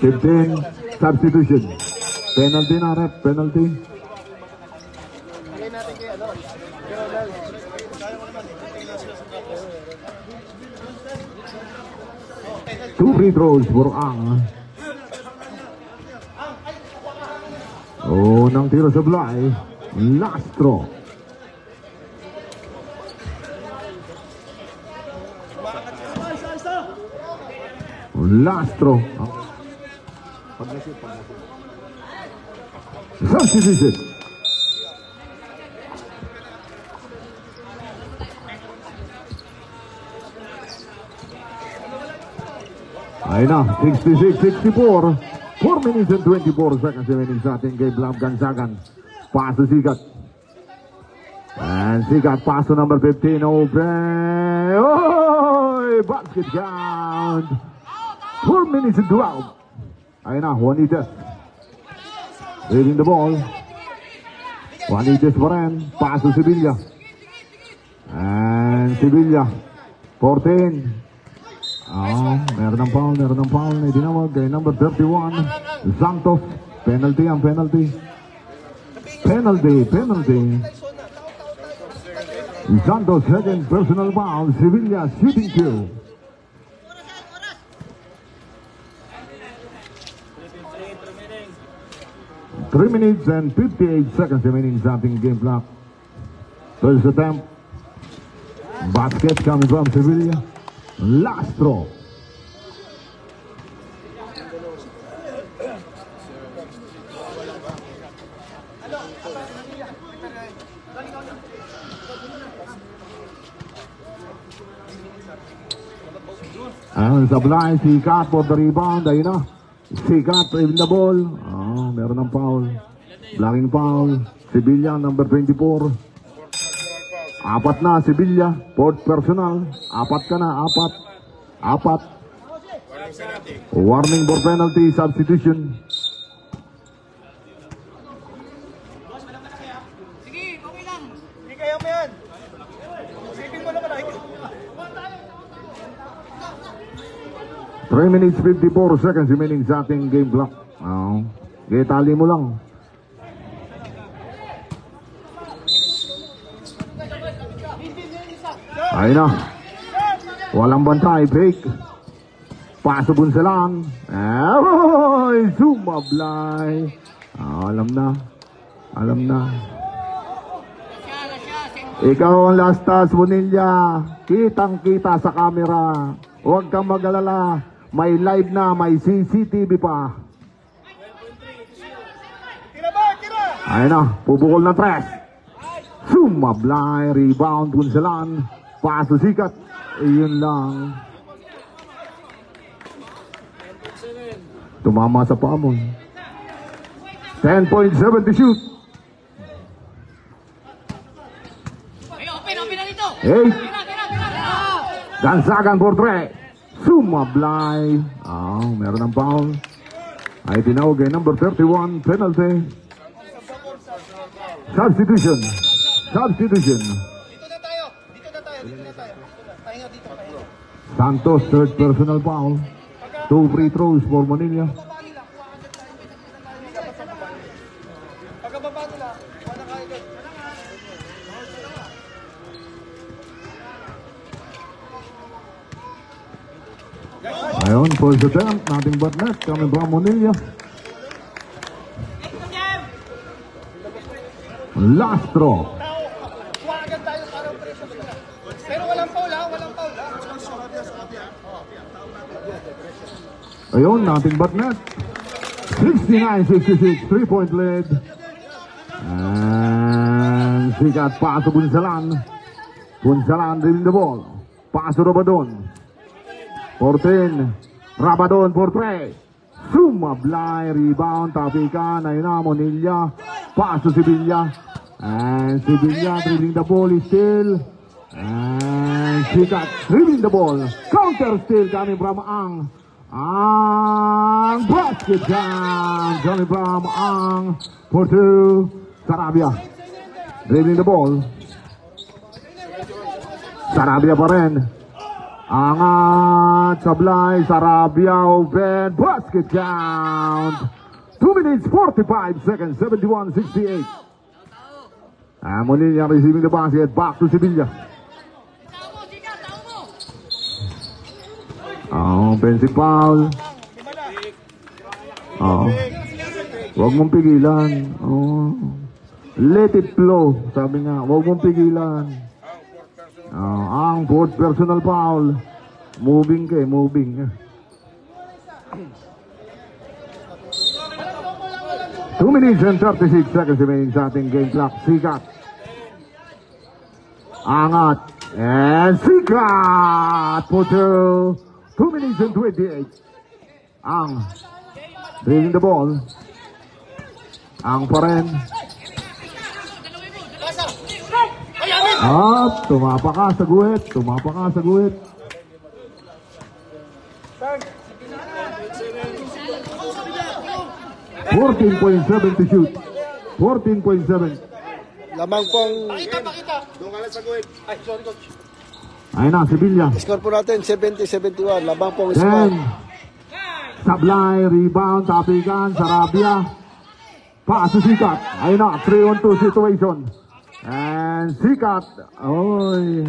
[SPEAKER 2] 15. Substitution. Penalty na rep. Penalty. Two free throws for Ang. Nang tiro sa Blay. Lastro. Lastro. Substitution. Ayun na, 66-64. 4 minutes and 24 seconds remaining sa ating game. Love Gansagan. Pass to Sikat. And Sikat pass to number 15. Open. Oh, basket count. 4 minutes and 12. Ayun na, Juanitas. Reading the ball. Juanitas pa rin. Pass to Sevilla. And Sevilla. 14. Meron ng foul. Tinawag kay number 31. Santos. Penalty ang penalty. Penalty. Santos second personal foul. Sevilla shooting two. Three minutes and 58 seconds remaining sa ating game clock. First attempt. Basket coming from Sevilla. Lastro. Ang sablay, Sikat for the rebound. Ayun na. Sikat in the ball. Meron ng foul. Blocking foul. Sevilla number 24. Apat na Sevilla. Fourth personal. Apat ka na. Apat. Warning for penalty. Substitution.
[SPEAKER 4] Sige, okay lang.
[SPEAKER 3] Hindi kaya mo yan. Sipin mo naman ay.
[SPEAKER 2] 3 minutes 54 seconds remaining sa ating game clock. Tali mo lang. Ayun na. Walang bantay. Break. Paso Bunsalan. Sumablay. Alam na. Ikaw ang lastas, Bonilla. Kitang-kita sa camera. Huwag kang mag-alala. May live na, may CCTV pa. Ayun na, pupukol na tres. Sumablay, rebound, Bunsalan. Paso Sikat. Iyon lang. Tumama sa paamon. 10.7 to shoot.
[SPEAKER 4] Ay, open na dito.
[SPEAKER 2] 8.
[SPEAKER 4] Pira.
[SPEAKER 2] Gansagan for 3. Sumablay. Meron ng foul. Ay tinawag ay number 31. Penalty. Substitution.
[SPEAKER 3] Dito na tayo. Pahinga dito.
[SPEAKER 2] Santos, third personal foul. 2 free throws for Manila.
[SPEAKER 3] Pagkababa nila, wala kayo doon.
[SPEAKER 2] Ayun, first attempt. Nothing but net. Coming from Manila. Lastro.
[SPEAKER 3] Huwagan tayo para presyo nila. Pero walang foul ha.
[SPEAKER 2] Ayun, nothing but net. 69-66. 3-point lead. And Sikat paso Bunsalan. Bunsalan din the ball. Paso Rabadon. 14. Rabadon for 3. Sumablay. Rebound. Tapikan. Ayun na, Monilla. Paso Sevilla. And Sevilla dribbling the ball is still. And Sikat dribbling the ball. Counter still coming from Ang. Ang basket down. Johnny Bram ang for two. Sarabia. Dribbling the ball. Sarabia pa rin. Angat. Sablay. Sarabia. Open. Basket count. 2 minutes 45 seconds. 71-68. Muli niya receiving the basket. Back to Sevilla. Offensive foul. Huwag mong pigilan. Let it flow. Sabi nga, huwag mong pigilan. Ang fourth personal foul. Moving ka moving. 2 minutes and 36 seconds remaining sa ating game clock. Sikat. Angat. And Sikat for two. 2 minutes and 28. Ang dribbling the ball. Ang pa rin. Tumapa ka sa guhit. Tumapa ka sa guhit. $14.7 to shoot. 14.7.
[SPEAKER 1] Lamang pong
[SPEAKER 3] Doon ka lang sa guhit. Ay, sorry coach.
[SPEAKER 2] Ayun na, Sevilla.
[SPEAKER 1] score po natin 70-71. Lamang pong score.
[SPEAKER 2] 10. Sablay, rebound, tapikan, Sarabia. Pass to Sikat. Ayun na, 3-on-2 situation. And Sikat. Oy.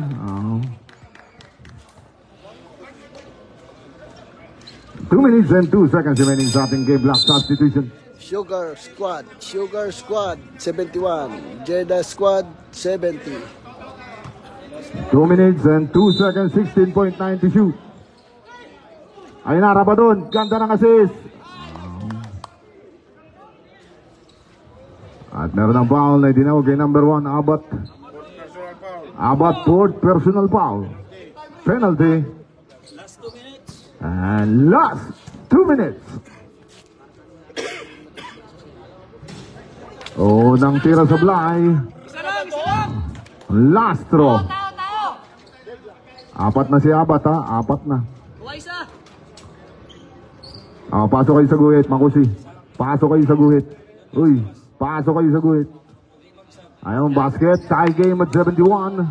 [SPEAKER 2] 2 minutes and 2 seconds remaining sa ating game block substitution.
[SPEAKER 1] Sugar Squad 71. Jeddah Squad 70.
[SPEAKER 2] 2 minutes and 2 seconds, 16.9 to shoot. Ayun na, Rabadon. Ganda ng assist. At meron ng foul na dinawag kay number 1, Abat. Abat, fourth personal foul. Penalty. And last 2 minutes. Nang tira sa Blay. Last throw. Apat na si Abat ha. Apat na. Pasok kayo sa guhit, Makusi. Pasok kayo sa guhit. Uy, pasok kayo sa guhit. Ayun, basket. Tie game at 71.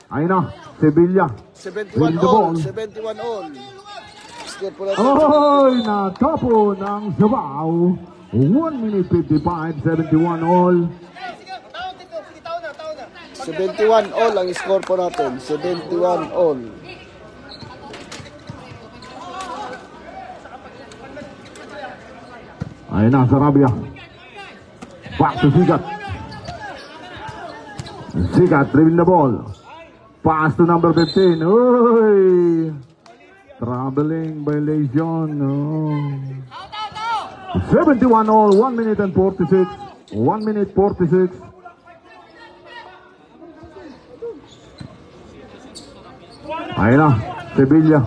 [SPEAKER 2] Ayun na, Sevilla.
[SPEAKER 1] 71 all. 71 all. Score po natin.
[SPEAKER 2] Oy, natapo ng Sabaw. 1 minute 55, 71 all.
[SPEAKER 1] 71 all ang score po natin. 71 all.
[SPEAKER 2] Ayun na, Sarabia. Back to Sikat. Sikat, dribbling the ball. Pass to number 15. Uy! Traveling violation. 71 all, 1 minute and 46. 1 minute 46. Ayun na, Sevilla.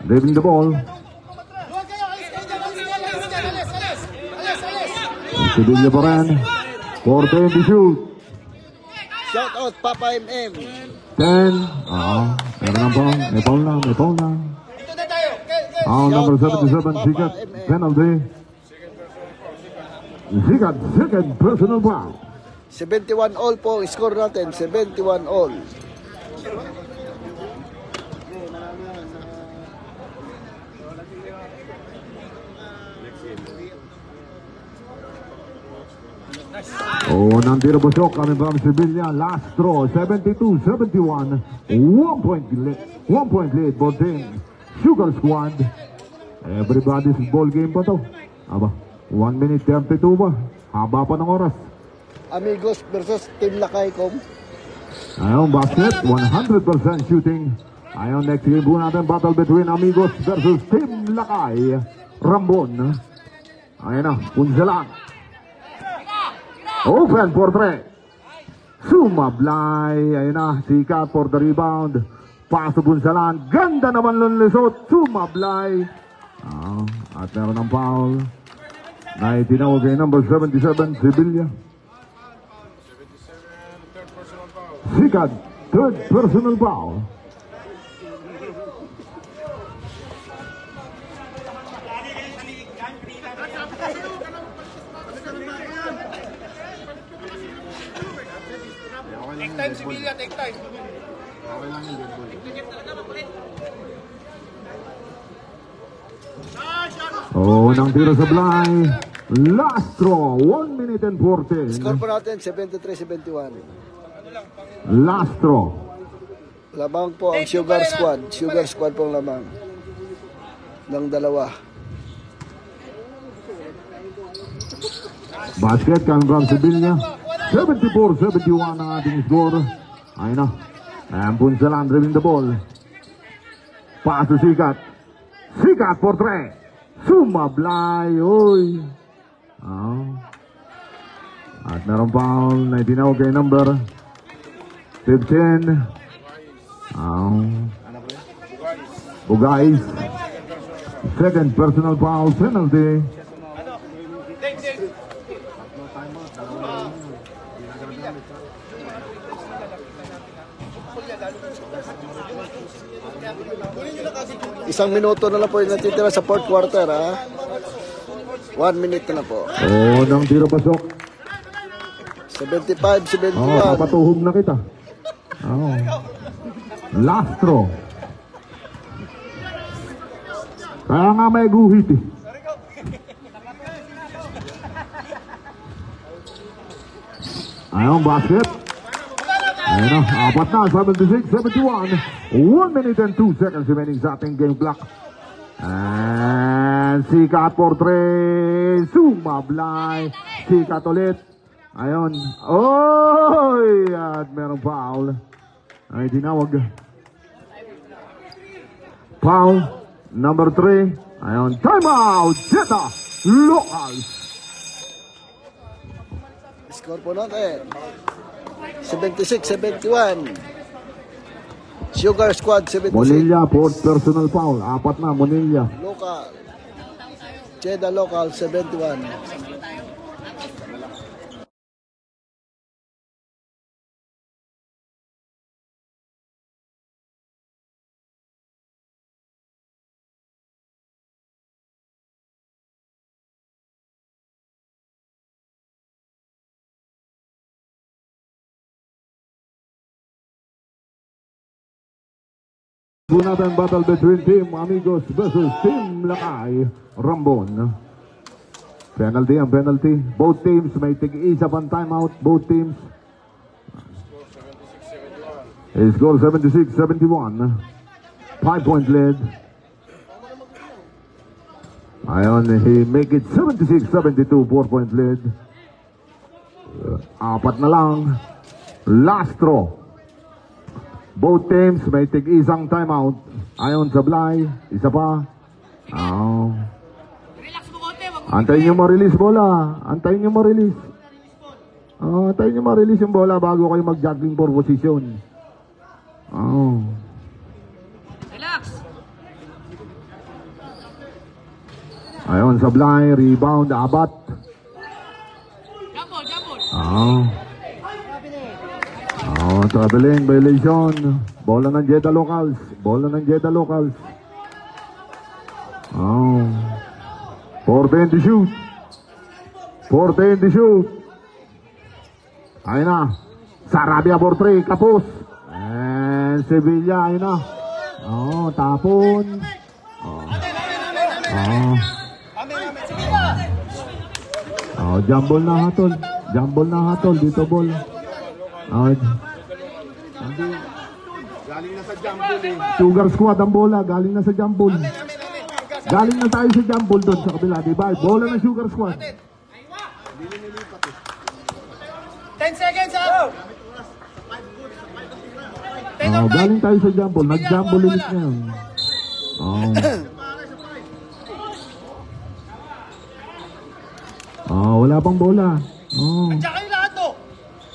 [SPEAKER 2] Dribbling the ball. Sevilla pa rin. 4-10 to shoot.
[SPEAKER 1] Shout out Papa MM.
[SPEAKER 2] 10. Meron ng foul. May foul na. May foul na. Number 77, Sikat. Penalty. Sikat, second personal foul.
[SPEAKER 1] 71 all po ang score natin. 71 all.
[SPEAKER 2] Nandito Busok kami from Sevilla. Last throw, 72-71. 1 point lead for team Sugar Squad. Everybody's ball game pa to. 1 minute 32 ba? Haba pa ng oras.
[SPEAKER 1] Amigos versus Team Lakay.com.
[SPEAKER 2] Ayun, basket, 100% shooting. Ayun, next game po natin, battle between Amigos versus Team Lakay. Rambon. Ayun na, Punsalan. Open for 3. Sumablay. Ayun na, Sikat for the rebound. Paso Punsalan. Ganda naman lunlisot. Sumablay. At meron ng foul. Na itinawag kay number 77, Sevilla. Sikat, third personal foul.
[SPEAKER 3] Sevilla, take time.
[SPEAKER 2] Unang tiro sa Blay. Lastro, 1 minute and 14.
[SPEAKER 1] Score po natin, 73-71.
[SPEAKER 2] Lastro.
[SPEAKER 1] Lamang po ang Sugar Squad. Sugar Squad po ang lamang. Ng dalawa.
[SPEAKER 2] Basket, Calvin Sevilla. 74-71 ang ating score. Ayun na. Ampun sa land, dribbling the ball. Pass to Sikat. Sikat for 3. Sumablay. Oy. At meron foul na itinawag kay number 15. Bugais. Second personal foul penalty.
[SPEAKER 1] Isang minuto na lang po yung natitira sa fourth quarter, ha? 1 minute na po.
[SPEAKER 2] Unang tiro pasok.
[SPEAKER 1] 75-71.
[SPEAKER 2] Kapatuhog na kita. Lastro. Kaya nga may guhit eh. Ayun, basket. Ayun na, apat na, 76-71. 1 minute and 2 seconds remaining sa ating game block. And Sikat for 3. Sumablay. Sikat ulit. Ayun. Oy! At merong foul. Ay, tinawag. Foul. Number 3. Ayun. Timeout. Jeddah Locals.
[SPEAKER 1] Score po natin. 76-71. Sugar Squad 76.
[SPEAKER 2] Monilla, fourth personal foul. Apat na, Monilla.
[SPEAKER 1] Local. Jeddah Local 71.
[SPEAKER 2] Natin battle between Team Amigos versus Team Lakay Rambon. Penalty ang penalty. Both teams may tig-isa pang timeout. Both teams. Score 76-71. 5-point lead. Ayun, he make it 76-72. 4-point lead. Apat na lang. Lastro. Both teams may tig-isang timeout. Ayon sa Blay, isa pa.
[SPEAKER 4] Relax mo konti, wag mo.
[SPEAKER 2] Antayin nyo ma-release bola. Antayin nyo ma-release. Antayin nyo ma-release yung bola bago kayo mag-juggling for position.
[SPEAKER 4] Relax.
[SPEAKER 2] Ayon sa Blay, rebound, Abat.
[SPEAKER 4] Jumble, jumble.
[SPEAKER 2] Traveling, violation. Bola ng Jeddah Locals. Bola ng Jeddah Locals. 14 to shoot. 14 to shoot. Ayun na. Sarabia for 3. Kapos. And Sevilla, ayun na. Tapon. Jumble na hatol. Jumble na hatol. Dito ball.
[SPEAKER 3] Galing na sa jumble eh.
[SPEAKER 2] Sugar Squad ang bola, galing na sa jumble. Galing na tayo sa jumble doon sa kabila, di ba? Bola ng Sugar Squad.
[SPEAKER 4] 10 seconds up.
[SPEAKER 2] Galing tayo sa jumble, nag-jumble ulit na yun. Wala pang bola.
[SPEAKER 3] Tsaka yung lahat to.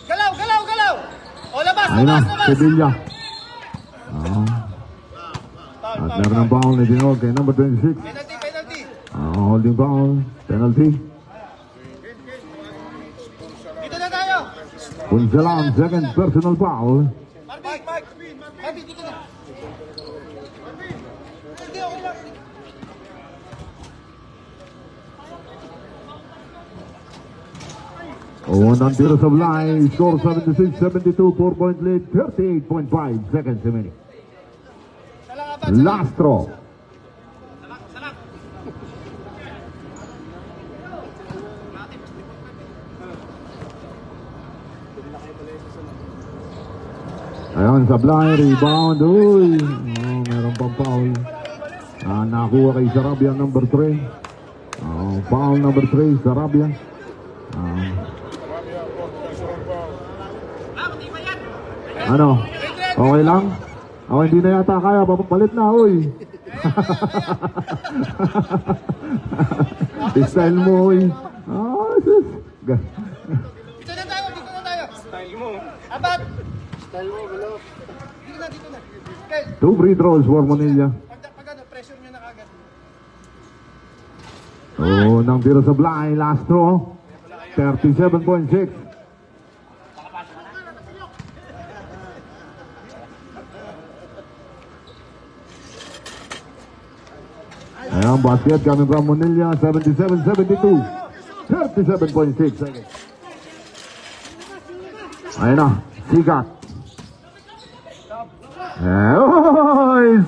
[SPEAKER 3] Galaw, galaw, galaw. O, labas,
[SPEAKER 2] Ayun na,
[SPEAKER 3] labas, labas.
[SPEAKER 2] Sevilla. At meron ng foul na tinawag kay number 26.
[SPEAKER 3] Penalty, penalty.
[SPEAKER 2] Holding foul, penalty.
[SPEAKER 3] Dito na tayo.
[SPEAKER 2] Punsalan, second personal foul.
[SPEAKER 3] Mike, Mike. Mike, dito na. Sige, okay lang.
[SPEAKER 2] Unang tiro sa Blay, score 76-72, 4-point lead, 38.5 seconds remaining. Last throw. Ayun, Sablay, rebound. Uy, meron pang foul. Nakuha kay Sarabia, number 3. Foul number 3, Sarabia. Ano? Okay lang? Hindi na yata kaya. Papalit na, uy. Style mo, uy. Sus.
[SPEAKER 4] Dito na tayo. Style mo. Abat!
[SPEAKER 1] Style mo, below.
[SPEAKER 4] Dito na. Okay.
[SPEAKER 2] 2 free throws for Manila.
[SPEAKER 4] Pag ano, pressure nyo na kagad.
[SPEAKER 2] Nang tiro sa Blay, last throw. 37.6. Ayan, basket coming from Manila, 77-72. 37.6 seconds. Ayan na, sikat.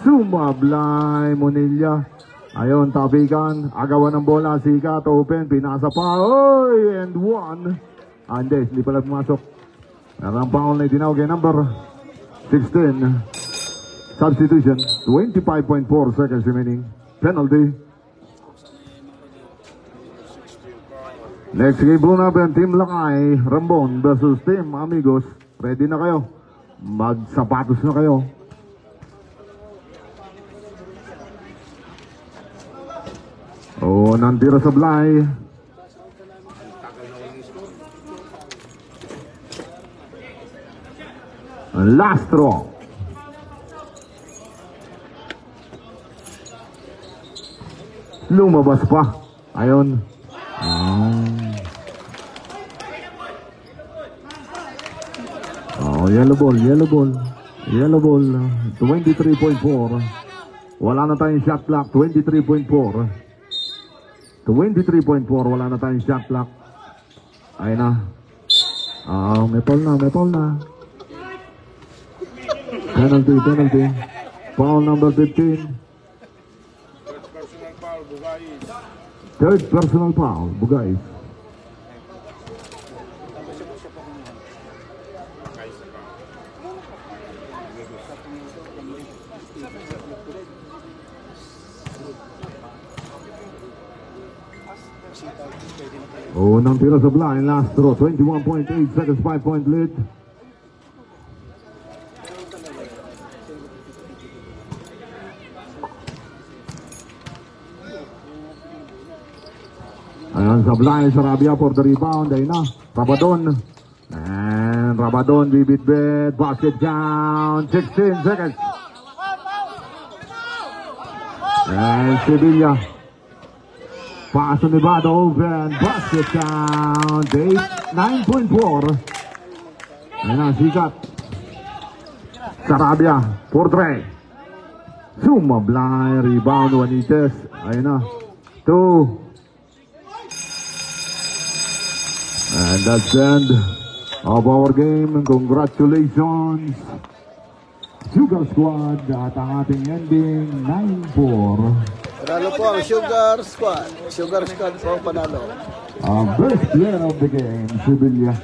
[SPEAKER 2] Sumablay, Manila. Ayun, tapikan, agawan ng bola, sikat, open, pinasa pa, and 1. Hindi pala pumasok. Meron foul na itinawag kay number 16. Substitution, 25.4 seconds remaining. Penalty. Next game po natin, Team Lakay, Rambon versus Team Amigos. Ready na kayo? Magsapatos na kayo. Nandira sa Blay. Last throw. Lumabas pa. Ayun. Yellow ball. 23.4. Wala na tayong shot clock. 23.4. 23.4. Wala na tayong shot clock. Ayun na. May foul na. Penalty. Foul number 15. Third personal foul, Bugais. Unang tira sa blind, last throw, 21.8 seconds, 5-point lead. Ayan sa blind, Sarabia for the rebound. Ayun na, Rabadon. And Rabadon, bibit-bit, basket count, 16 seconds. And Sevilla. Pass on the bottle, open, basket count, 9.4. Ayun na, sikat. Sarabia, for 3. Sumablay, rebound, Juanites. Ayun na, 2. And that's the end of our game. Congratulations, Sugar Squad, at ang ating ending 9-4.
[SPEAKER 1] Panalo po ang Sugar Squad. Sugar Squad po ang panalo.
[SPEAKER 2] Best player of the game, Sevilla.